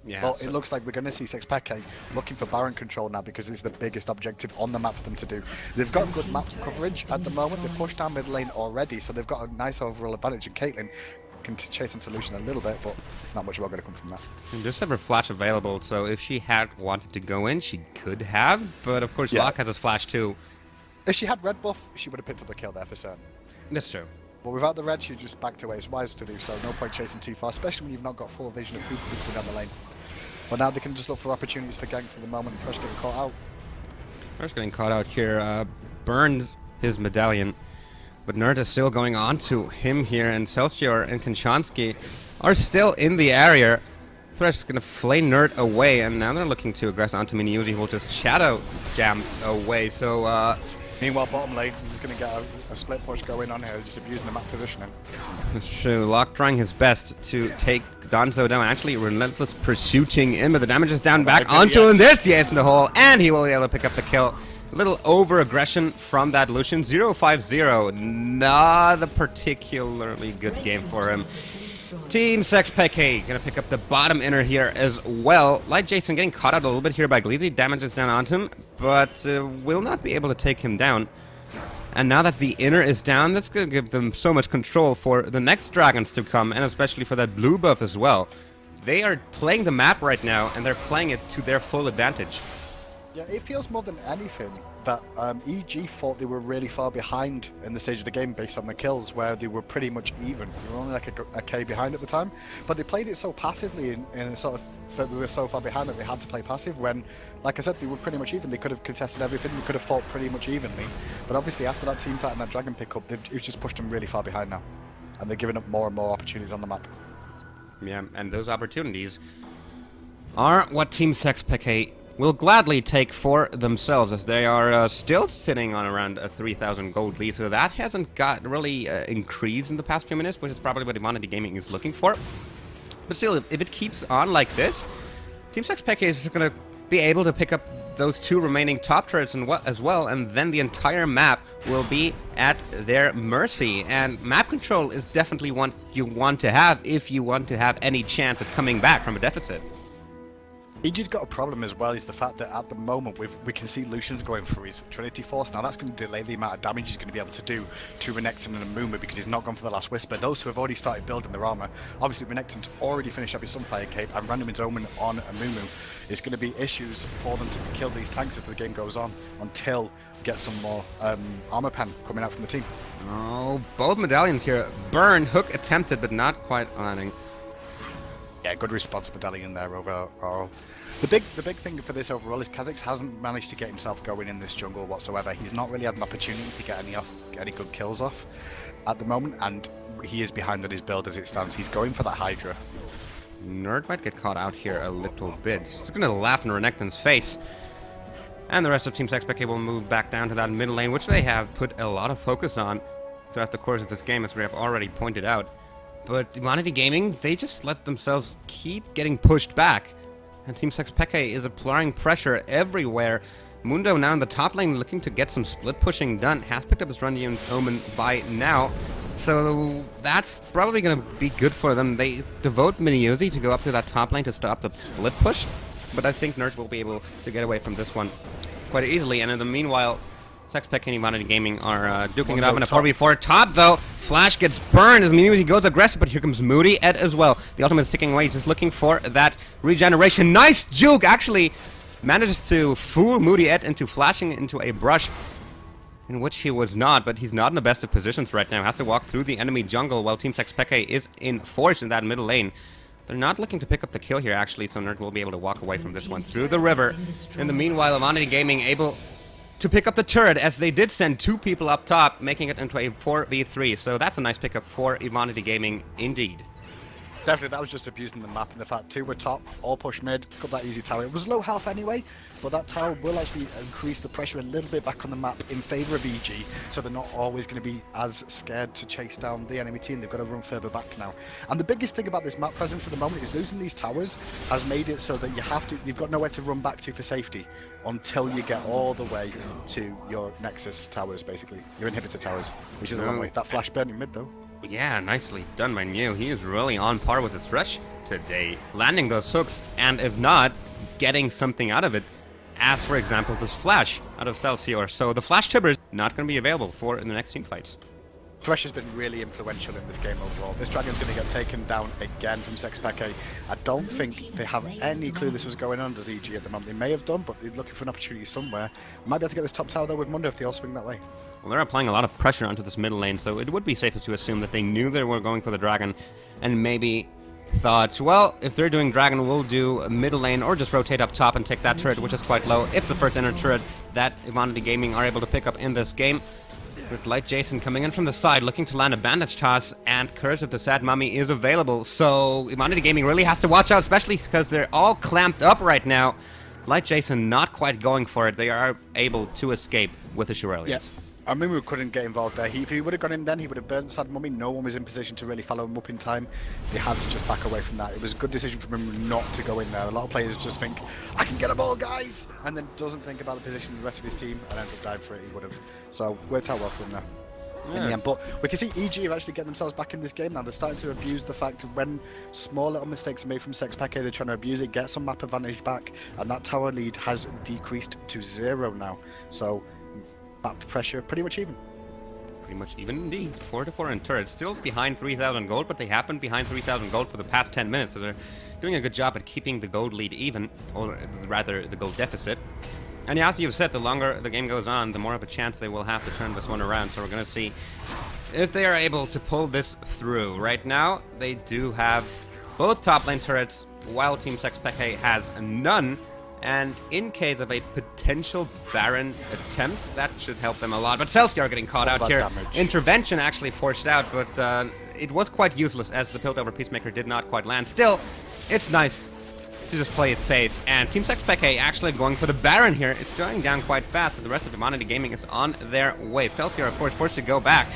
Yeah, But it looks like we're going to see Sexpeke looking for Baron control now because it's the biggest objective on the map for them to do. They've got good map coverage at the moment. They've pushed down mid lane already, so they've got a nice overall advantage. And Caitlyn can chase into Lucian a little bit, but not much more going to come from that. And there's never flash available, so if she had wanted to go in, she could have. But of course, Locke has his flash too. If she had red buff, she would have picked up a kill there for certain. That's true. But without the red, she just backed away. It's wise to do so. No point chasing too far, especially when you've not got full vision of who could be coming down the lane. But now they can just look for opportunities for ganks at the moment. Fresh getting caught out. Fresh getting caught out here. Burns his medallion. But Nerd is still going on to him here, and Celsior and Kanchanski are still in the area. Thresh is going to flay Nerd away, and now they're looking to aggress onto Miniuzi, who will just shadow jam away. So, meanwhile, bottom lane, I'm just going to get a split push going on here, just abusing the map positioning. True. Locke trying his best to take Donzo down. Actually, relentless pursuing him, but the damage is down back onto him. There's the ace in the hole, and he will be able to pick up the kill. A little over-aggression from that Lucian. 0-5-0. Not a particularly good game for him. Team Sexpeke gonna pick up the bottom inner here as well. Light Jason getting caught out a little bit here by Gleezy. Damages down onto him, but will not be able to take him down. And now that the inner is down, that's gonna give them so much control for the next dragons to come, and especially for that blue buff as well. They are playing the map right now, and they're playing it to their full advantage. Yeah, it feels more than anything that EG thought they were really far behind in the stage of the game based on the kills, where they were pretty much even. They were only like a K behind at the time, but they played it so passively in a sort of that they were so far behind that they had to play passive when, like I said, they were pretty much even. They could have contested everything, they could have fought pretty much evenly, but obviously after that team fight and that dragon pickup, it's just pushed them really far behind now, and they're giving up more and more opportunities on the map. Yeah, and those opportunities are what Team Sexpeke will gladly take for themselves, as they are still sitting on around a 3,000 gold lead, so that hasn't got really increased in the past few minutes, which is probably what Evonity Gaming is looking for. But still, if it keeps on like this, Team Sexpeke is going to be able to pick up those two remaining top turrets as well, and then the entire map will be at their mercy. And map control is definitely what you want to have if you want to have any chance of coming back from a deficit. EG's got a problem as well, is the fact that at the moment we can see Lucian's going through his Trinity Force. Now that's going to delay the amount of damage he's going to be able to do to Renekton and Amumu, because he's not gone for the last Whisper. Those who have already started building their armor, obviously Renekton's already finished up his Sunfire Cape, and Random's Omen on Amumu. It's going to be issues for them to kill these tanks as the game goes on, until we get some more armor pen coming out from the team. Oh, both medallions here. Burn, hook attempted, but not quite landing. Yeah, good response medallion there overall. The big thing for this overall is Kha'Zix hasn't managed to get himself going in this jungle whatsoever. He's not really had an opportunity to get any good kills off at the moment, and he is behind on his build as it stands. He's going for that Hydra. Nerd might get caught out here a little bit. He's going to laugh in Renekton's face. And the rest of Team Sexpeke will move back down to that mid lane, which they have put a lot of focus on throughout the course of this game, as we have already pointed out. But Evonity Gaming, they just let themselves keep getting pushed back. And Team Sexpeke is applying pressure everywhere. Mundo now in the top lane looking to get some split pushing done. Has picked up his Random's Omen by now. So that's probably going to be good for them. They devote Miniuzi to go up to that top lane to stop the split push. But I think Nerd will be able to get away from this one quite easily. And in the meanwhile, Sexpeke and Evonity Gaming are duking it up in a 4v4. Top, though, Flash gets burned as Miniuzi goes aggressive, but here comes Moody Ed as well. The ultimate is ticking away. He's just looking for that regeneration. Nice juke! Actually manages to fool Moody Ed into flashing into a brush, in which he was not, but he's not in the best of positions right now. Has to walk through the enemy jungle while Team Sexpeke is in force in that middle lane. They're not looking to pick up the kill here, actually, so Nerd will be able to walk away from this one through the river. In the meanwhile, Evonity Gaming able to pick up the turret, as they did send two people up top, making it into a 4v3. So that's a nice pickup for Evonity Gaming indeed. Definitely, that was just abusing the map and the fact two were top, all push mid, got that easy tower. It was low health anyway, but that tower will actually increase the pressure a little bit back on the map in favour of EG, so they're not always going to be as scared to chase down the enemy team. They've got to run further back now. And the biggest thing about this map presence at the moment is losing these towers has made it so that you've got nowhere to run back to for safety until you get all the way to your Nexus towers, basically, your inhibitor towers, which is a long way. That flash burning mid though. Yeah, nicely done by New. He is really on par with the Thresh today, landing those hooks, and if not, getting something out of it. As, for example, this flash out of Celsior. So the flash Tibber is not going to be available for in the next team fights. Thresh has been really influential in this game overall. This dragon's going to get taken down again from Sexpeke. I don't think they have any clue this was going on, does EG at the moment. They may have done, but they're looking for an opportunity somewhere. Might be able to get this top tower though with Mundo if they all swing that way. Well, they're applying a lot of pressure onto this middle lane, so it would be safer to assume that they knew they were going for the dragon and maybe thought, well, if they're doing dragon, we'll do a middle lane or just rotate up top and take that turret, which is quite low. It's the first inner turret that Evonity Gaming are able to pick up in this game. With Light Jason coming in from the side, looking to land a bandage toss, and Curse of the Sad Mummy is available. So Evonity Gaming really has to watch out, especially because they're all clamped up right now. Light Jason not quite going for it. They are able to escape with the Shurelius. Yeah. I mean, we couldn't get involved there. If he would have gone in then, he would have burnt Sad Mummy. No one was in position to really follow him up in time. They had to just back away from that. It was a good decision for him not to go in there. A lot of players just think, I can get them all, guys! And then doesn't think about the position of the rest of his team and ends up dying for it. He would have. So, worked out well for him there. In the end. But we can see EG have actually getting themselves back in this game now. They're starting to abuse the fact that when small little mistakes are made from Sexpeke, they're trying to abuse it, get some map advantage back, and that tower lead has decreased to 0 now. So, map pressure pretty much even. Pretty much even indeed. 4-4 in turrets. Still behind 3,000 gold, but they have been behind 3,000 gold for the past 10 minutes, so they're doing a good job at keeping the gold lead even, or rather the gold deficit. And as you've said, the longer the game goes on, the more of a chance they will have to turn this one around, so we're going to see if they are able to pull this through. Right now, they do have both top lane turrets, while Team Sexpeke has none. And in case of a potential Baron attempt, that should help them a lot. But Celsior getting caught out here. Damage. Intervention actually forced out, but it was quite useless as the Piltover Peacemaker did not quite land. Still, it's nice to just play it safe. And Team Sexpeke actually going for the Baron here. It's going down quite fast, but the rest of Evonity Gaming is on their way. Celsior, of course, forced to go back.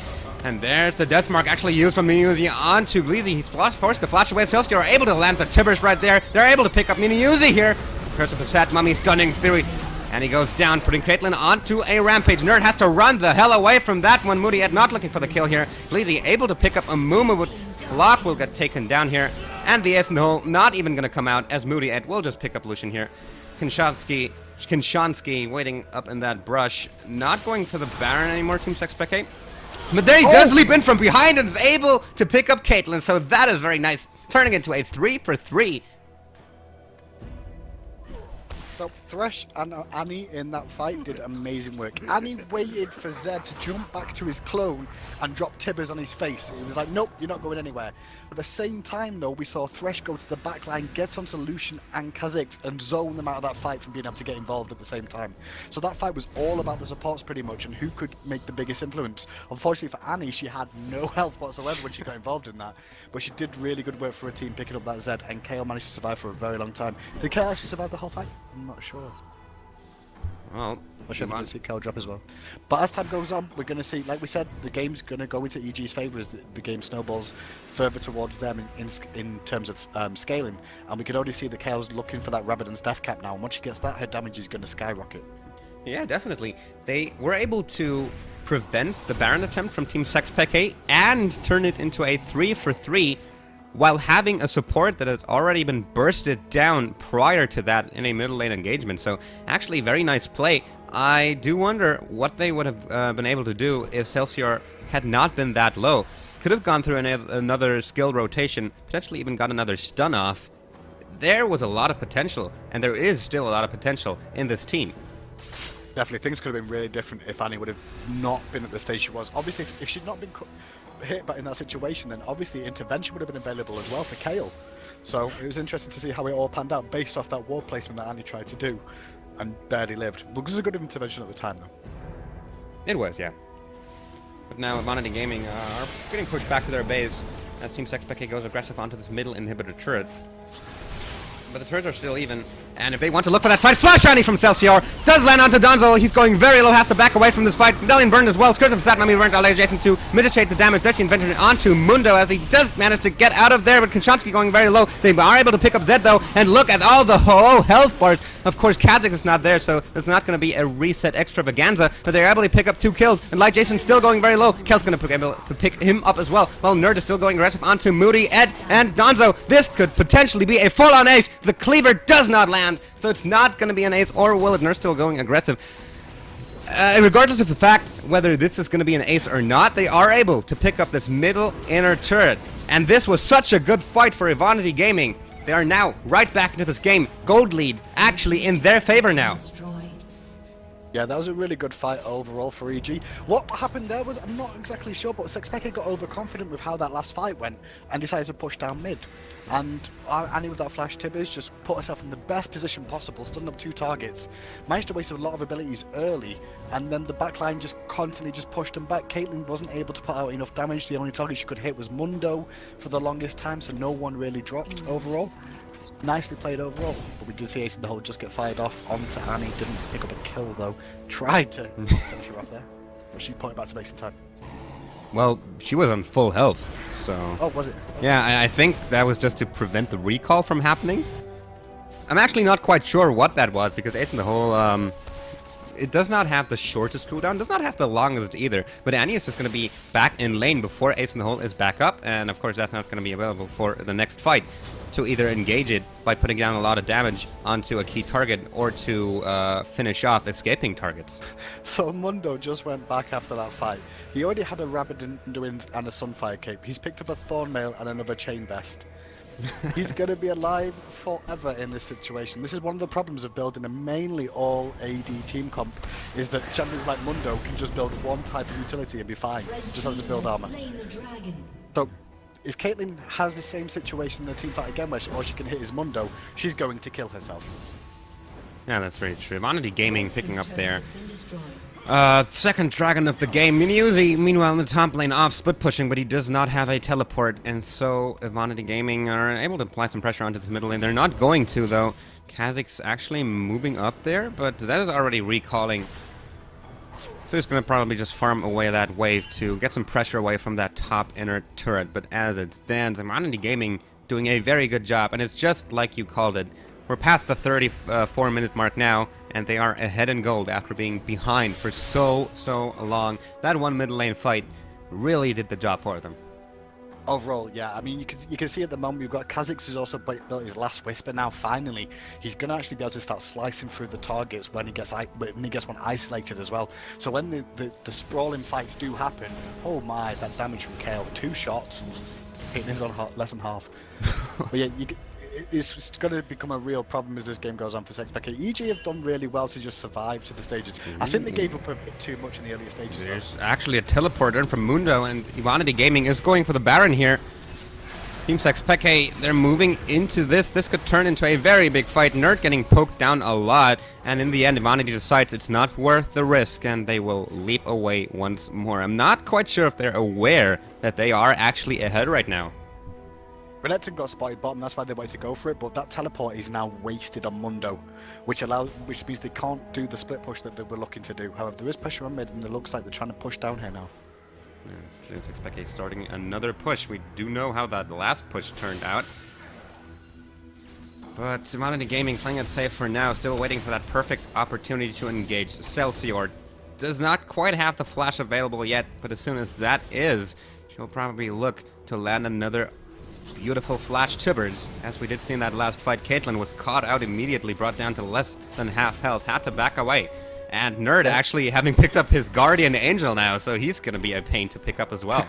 And there's the death mark actually used from Miniuzi onto Gleezy. He's forced to flash away. Celsior are able to land the Tibbers right there. They're able to pick up Miniuzi here. Curse of the Sad Mummy stunning theory. And he goes down, putting Caitlyn onto a rampage. Nerd has to run the hell away from that one. Moody Ed not looking for the kill here. Gleezy able to pick up a Mumu, but Block will get taken down here. And the Ace in the Hole not even going to come out, as Moody Ed will just pick up Lucian here. Kinshansky waiting up in that brush. Not going for the Baron anymore, Team Sexpeke. But there he does leap in from behind and is able to pick up Caitlyn, so that is very nice. Turning into a 3-for-3. So Thresh and Annie in that fight did amazing work. Annie waited for Zed to jump back to his clone and drop Tibbers on his face. He was like, nope, you're not going anywhere. At the same time, though, we saw Thresh go to the back line, get onto Lucian and Kha'Zix, and zone them out of that fight from being able to get involved at the same time. So that fight was all about the supports pretty much and who could make the biggest influence. Unfortunately for Annie, she had no health whatsoever when she got involved in that. But she did really good work for her team picking up that Zed, and Kayle managed to survive for a very long time. Did Kayle actually survive the whole fight? I'm not sure. Well, I should have see Kayle drop as well. But as time goes on, we're going to see, like we said, the game's going to go into EG's favour as the game snowballs further towards them in terms of scaling. And we can already see that Kayle's looking for that Rabadon's death cap now. And once she gets that, her damage is going to skyrocket. Yeah, definitely. They were able to prevent the Baron attempt from Team Sexpeke and turn it into a 3-for-3 while having a support that has already been bursted down prior to that in a middle lane engagement. So actually very nice play. I do wonder what they would have been able to do if Celsior had not been that low. Could have gone through another skill rotation, potentially even got another stun off. There was a lot of potential, and there is still a lot of potential in this team. Definitely, things could have been really different if Annie would have not been at the stage she was. Obviously, if she'd not been hit in that situation, then obviously intervention would have been available as well for Kayle. So it was interesting to see how it all panned out based off that ward placement that Annie tried to do and barely lived. But it was a good intervention at the time, though. It was, yeah. But now Evonity Gaming are getting pushed back to their base as Team Sexpeke goes aggressive onto this middle inhibitor turret. But the turrets are still even. And if they want to look for that fight, Flash Shiny from Celsior does land onto Donzo. He's going very low, has to back away from this fight. Medallion burned as well. Curse of Satnami burnt all adjacent to mitigate the damage. 13 venturing onto Mundo as he does manage to get out of there, but Konchansky going very low. They are able to pick up Zed though, and look at all the health bars. Of course, Kazakh is not there, so it's not going to be a reset extravaganza, but they're able to pick up 2 kills, and Light Jason still going very low. Kel's going to be able to pick him up as well, while Nerd is still going aggressive onto Moody, Ed, and Donzo. This could potentially be a full-on ace. The cleaver does not land, so it's not going to be an ace, or will it? Nerd still going aggressive. Regardless of the fact whether this is going to be an ace or not, they are able to pick up this middle inner turret, and this was such a good fight for Evonity Gaming. They are now right back into this game. Gold lead actually in their favor now. Yeah, that was a really good fight overall for EG. What happened there was, I'm not exactly sure, but Sexpeke got overconfident with how that last fight went and decided to push down mid. And Annie with that flash tibbers just put herself in the best position possible, stunned up 2 targets, managed to waste a lot of abilities early, and then the backline just constantly just pushed them back. Caitlyn wasn't able to put out enough damage. The only target she could hit was Mundo for the longest time, so no one really dropped overall. Nicely played overall, but we did see Ace in the hole just get fired off onto Annie. Didn't pick up a kill though. Tried to finish her off there, but she put it back to base in time. Well, she was on full health, so... Oh, was it? Yeah, I think that was just to prevent the recall from happening. I'm actually not quite sure what that was, because Ace in the hole, it does not have the shortest cooldown, does not have the longest either, but Annie is just going to be back in lane before Ace in the hole is back up, and of course that's not going to be available for the next fight, to either engage it by putting down a lot of damage onto a key target, or to finish off escaping targets. So Mundo just went back after that fight. He already had a Rabid and a Sunfire cape. He's picked up a Thornmail and another Chain Vest. He's going to be alive forever in this situation. This is one of the problems of building a mainly all AD team comp, is that champions like Mundo can just build one type of utility and be fine, just has to build armor. So if Caitlyn has the same situation in a team fight again where all she can hit is Mundo, she's going to kill herself. Yeah, that's very true. Evonity Gaming picking up their second dragon of the game. Minuzi, meanwhile, in the top lane off split pushing, but he does not have a teleport, and so Evonity Gaming are able to apply some pressure onto the middle lane. They're not going to, though. Kazakh's actually moving up there, but that is already recalling. So he's going to probably just farm away that wave to get some pressure away from that top inner turret. But as it stands, Evonity Gaming doing a very good job, and it's just like you called it. We're past the 34-minute mark now, and they are ahead in gold after being behind for so long. That one mid lane fight really did the job for them. Overall, yeah, I mean, you can see at the moment we've got Kazakh who's also built his last Whisper. Now finally he's going to actually be able to start slicing through the targets when he gets one isolated as well. So when the sprawling fights do happen, oh my, that damage from Kale, 2 shots, hitting is on less than half. But yeah, it's going to become a real problem as this game goes on for Sexpeke. EG have done really well to just survive to the stages. I think they gave up a bit too much in the earlier stages. There's actually a teleporter from Mundo, and Evonity Gaming is going for the Baron here. Team Sexpeke, they're moving into this. This could turn into a very big fight. Nerd getting poked down a lot, and in the end, Evonity decides it's not worth the risk, and they will leap away once more. I'm not quite sure if they're aware that they are actually ahead right now. Renekton got spotted bottom, that's why they waited to go for it, but that teleport is now wasted on Mundo, which means they can't do the split push that they were looking to do. However, there is pressure on mid, and it looks like they're trying to push down here now. Yeah, Sexpeke starting another push. We do know how that last push turned out. But Evonity Gaming playing it safe for now, still waiting for that perfect opportunity to engage. Celsior does not quite have the flash available yet, but as soon as that is, she'll probably look to land another beautiful flash tibbers. As we did see in that last fight, Caitlyn was caught out immediately, brought down to less than half health, had to back away. And Nerd actually having picked up his Guardian Angel now, so he's going to be a pain to pick up as well.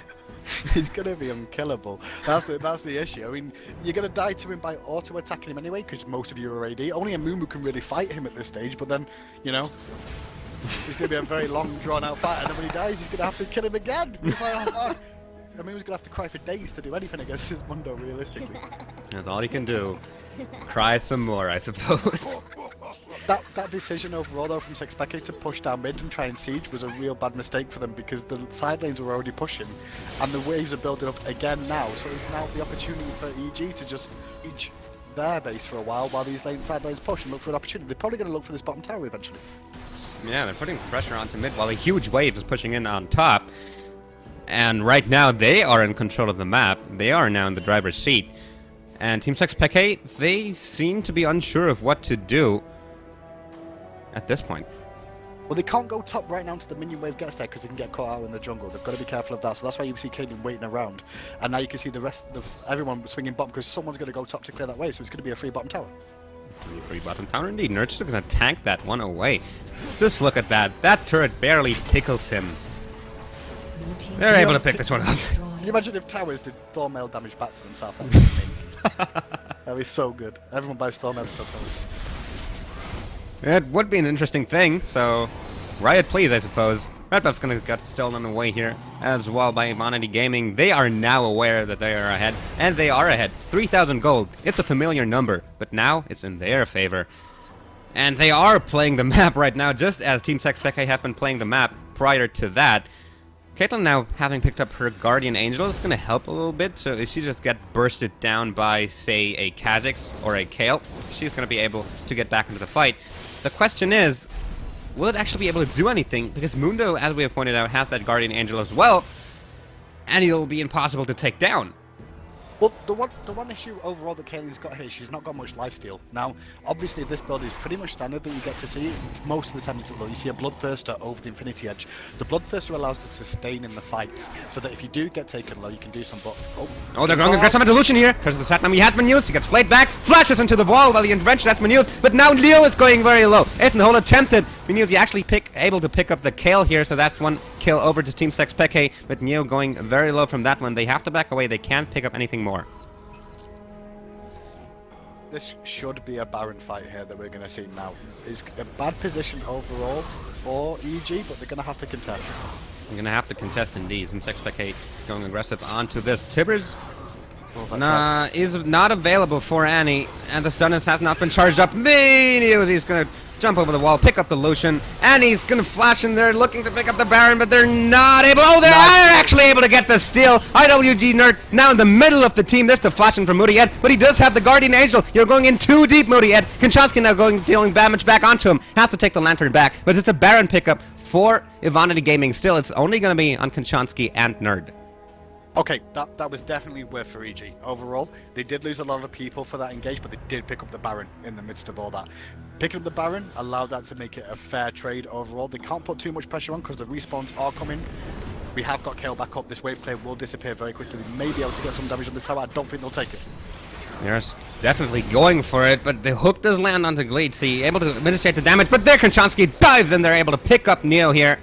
He's going to be unkillable. That's the issue. I mean, you're going to die to him by auto-attacking him anyway, because most of you are AD. Only a Mumu can really fight him at this stage, but then, you know, it's going to be a very long, drawn-out fight, and then when he dies, he's going to have to kill him again. It's like, oh, God. I mean, he was going to have to cry for days to do anything against his Mundo, realistically. That's all he can do. Cry some more, I suppose. That decision overall, though, from Sexpeke to push down mid and try and siege was a real bad mistake for them, because the side lanes were already pushing, and the waves are building up again now, so it's now the opportunity for EG to just siege their base for a while these side lanes push and look for an opportunity. They're probably going to look for this bottom tower eventually. Yeah, they're putting pressure onto mid while a huge wave is pushing in on top. And right now, they are in control of the map. They are now in the driver's seat. And Team Sexpeke, they seem to be unsure of what to do at this point. Well, they can't go top right now until the minion wave gets there because they can get caught out in the jungle. They've got to be careful of that. So that's why you see Caitlyn waiting around. And now you can see the rest of everyone swinging bottom because someone's going to go top to clear that wave. So it's going to be a free bottom tower. Free bottom tower indeed. Nerd's still going to tank that one away. Just look at that. That turret barely tickles him. They're able to pick this one up. Can you imagine if towers did Thormail damage back to themselves? That'd be amazing. That'd be so good. Everyone buys Thormail to towers. It would be an interesting thing, so Riot please, I suppose. Red buff's gonna get stolen away here as well by Evonity Gaming. They are now aware that they are ahead, and they are ahead. 3,000 gold. It's a familiar number, but now it's in their favor. And they are playing the map right now, just as Team Sexpeke have been playing the map prior to that. Caitlyn now, having picked up her Guardian Angel, is going to help a little bit. So if she just gets bursted down by, say, a Kha'Zix or a Kayle, she's going to be able to get back into the fight. The question is, will it actually be able to do anything? Because Mundo, as we have pointed out, has that Guardian Angel as well, and it'll be impossible to take down. Well, the one issue overall that Caitlyn's got here, she's not got much lifesteal. Now, obviously, this build is pretty much standard that you get to see. Most of the time you see a Bloodthirster over the Infinity Edge. The Bloodthirster allows to sustain in the fights, so that if you do get taken low, you can do some... Oh, they're going to get some Dilution here. Because the Satnam he had been used. He gets flayed back, flashes into the wall while the intervention has been used. But now Leo is going very low. Ace in the hole attempted. He actually able to pick up the Kayle here, so that's one kill over to Team Sexpeke. But Neo going very low from that one. They have to back away. They can't pick up anything more. This should be a Baron fight here that we're going to see now. It's a bad position overall for EG, but they're going to have to contest. They're going to have to contest indeed. Team Sexpeke going aggressive onto this. Tibbers is not available for Annie, and the stun has not been charged up. He's going to jump over the wall, pick up the Lucian. Annie's going to flash in there, looking to pick up the Baron, but they're not able. Oh, they are actually able to get the steal. IWG Nerd now in the middle of the team. There's the flashing from Moody Ed, but he does have the Guardian Angel. You're going in too deep, Moody Ed. Konchansky now dealing damage back onto him. Has to take the Lantern back, but it's a Baron pickup for Evonity Gaming. Still, it's only going to be on Konchansky and Nerd. Okay, that was definitely worth for EG. Overall, they did lose a lot of people for that engage, but they did pick up the Baron in the midst of all that. Picking up the Baron allowed that to make it a fair trade overall. They can't put too much pressure on because the respawns are coming. We have got Kayle back up. This wave clear will disappear very quickly. They may be able to get some damage on this tower. I don't think they'll take it. They're definitely going for it, but the hook does land onto Gleetsy, able to administrate the damage, but there Konchansky dives in. They're able to pick up Neo here.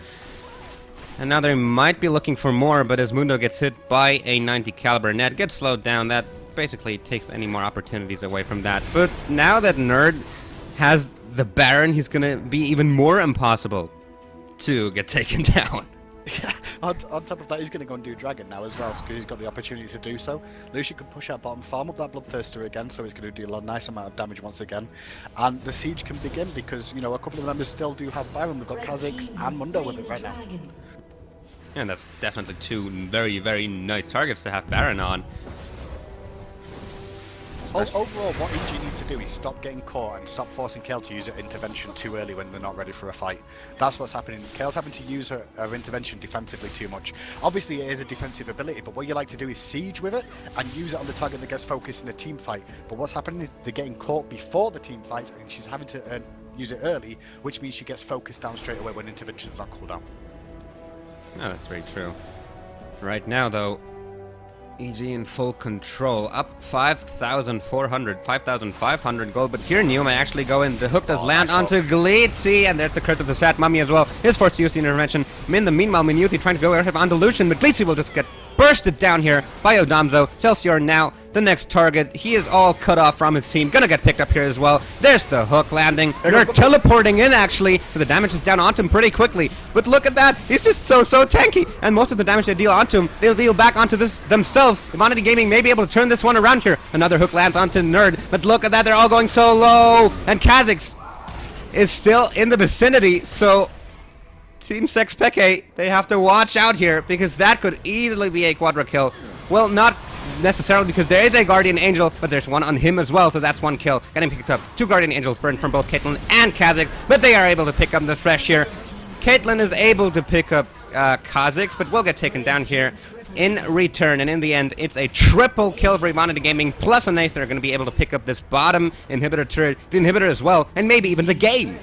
And now they might be looking for more, but as Mundo gets hit by a 90 caliber net, gets slowed down, that basically takes any more opportunities away from that. But now that Nerd has the Baron, he's going to be even more impossible to get taken down. Yeah, on top of that, he's going to go and do Dragon now as well, because he's got the opportunity to do so. Lucian can push out bottom, farm up that Bloodthirster again, so he's going to do a nice amount of damage once again. And the siege can begin, because, you know, a couple of members still do have Baron. We've got Kha'Zix and Mundo with it right now. And that's definitely two very, very nice targets to have Baron on. Overall, what EG need to do is stop getting caught and stop forcing Kayle to use her intervention too early when they're not ready for a fight. That's what's happening. Kayle's having to use her intervention defensively too much. Obviously, it is a defensive ability, but what you like to do is siege with it and use it on the target that gets focused in a team fight. But what's happening is they're getting caught before the team fights, and she's having to use it early, which means she gets focused down straight away when intervention's on cooldown. No, that's very true. Right now, though, EG in full control, up 5,400, 5,500 gold, but here Neo may actually go in. The hook does land onto Gleetsy, and there's the curse of the Sat Mummy as well. His forced to use the intervention. In the meanwhile, Minuti trying to go ahead on Dilution, but Gleetsy will just get bursted down here by Odamzo. Celsior now the next target. He is all cut off from his team. Gonna get picked up here as well. There's the hook landing. They're teleporting in, actually. So the damage is down onto him pretty quickly. But look at that. He's just so tanky. And most of the damage they deal onto him, they'll deal back onto this themselves. Evonity Gaming may be able to turn this one around here. Another hook lands onto Nerd. But look at that. They're all going so low. And Kha'Zix is still in the vicinity. So Team Sexpeke, they have to watch out here because that could easily be a quadra kill. Well, not necessarily because there is a Guardian Angel, but there's one on him as well, so that's one kill. Getting picked up. 2 Guardian Angels burned from both Caitlyn and Kha'Zix, but they are able to pick up the Thresh here. Caitlyn is able to pick up Kha'Zix, but will get taken down here in return, and in the end, it's a triple kill for Evonity Gaming, plus an ace. They're going to be able to pick up this bottom inhibitor turret, the inhibitor as well, and maybe even the game.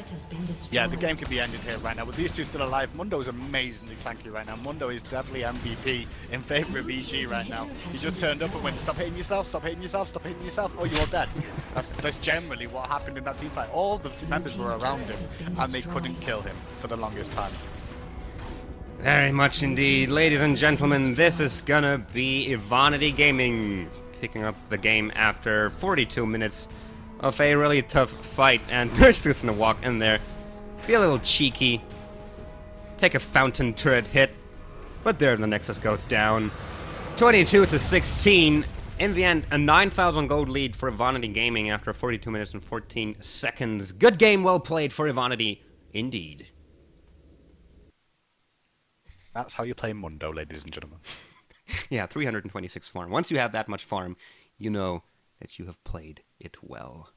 Yeah, the game could be ended here right now. With these two still alive, Mundo is amazingly tanky right now. Mundo is definitely MVP in favor of EG right now. He just turned up and went, stop hitting yourself, stop hitting yourself, stop hitting yourself, or you're all dead. That's generally what happened in that team fight. All the members were around him, and they couldn't kill him for the longest time. Very much indeed. Ladies and gentlemen, this is gonna be Evonity Gaming picking up the game after 42 minutes of a really tough fight, and Nurse just gonna walk in there, be a little cheeky, take a fountain turret hit, but there the Nexus goes down. 22-16. In the end, a 9,000 gold lead for Evonity Gaming after 42 minutes and 14 seconds. Good game, well played for Evonity, indeed. That's how you play Mundo, ladies and gentlemen. Yeah, 326 farm. Once you have that much farm, you know that you have played it well.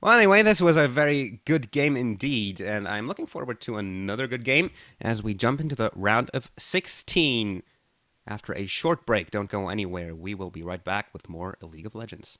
Well, anyway, this was a very good game indeed, and I'm looking forward to another good game as we jump into the round of 16. After a short break, don't go anywhere. We will be right back with more League of Legends.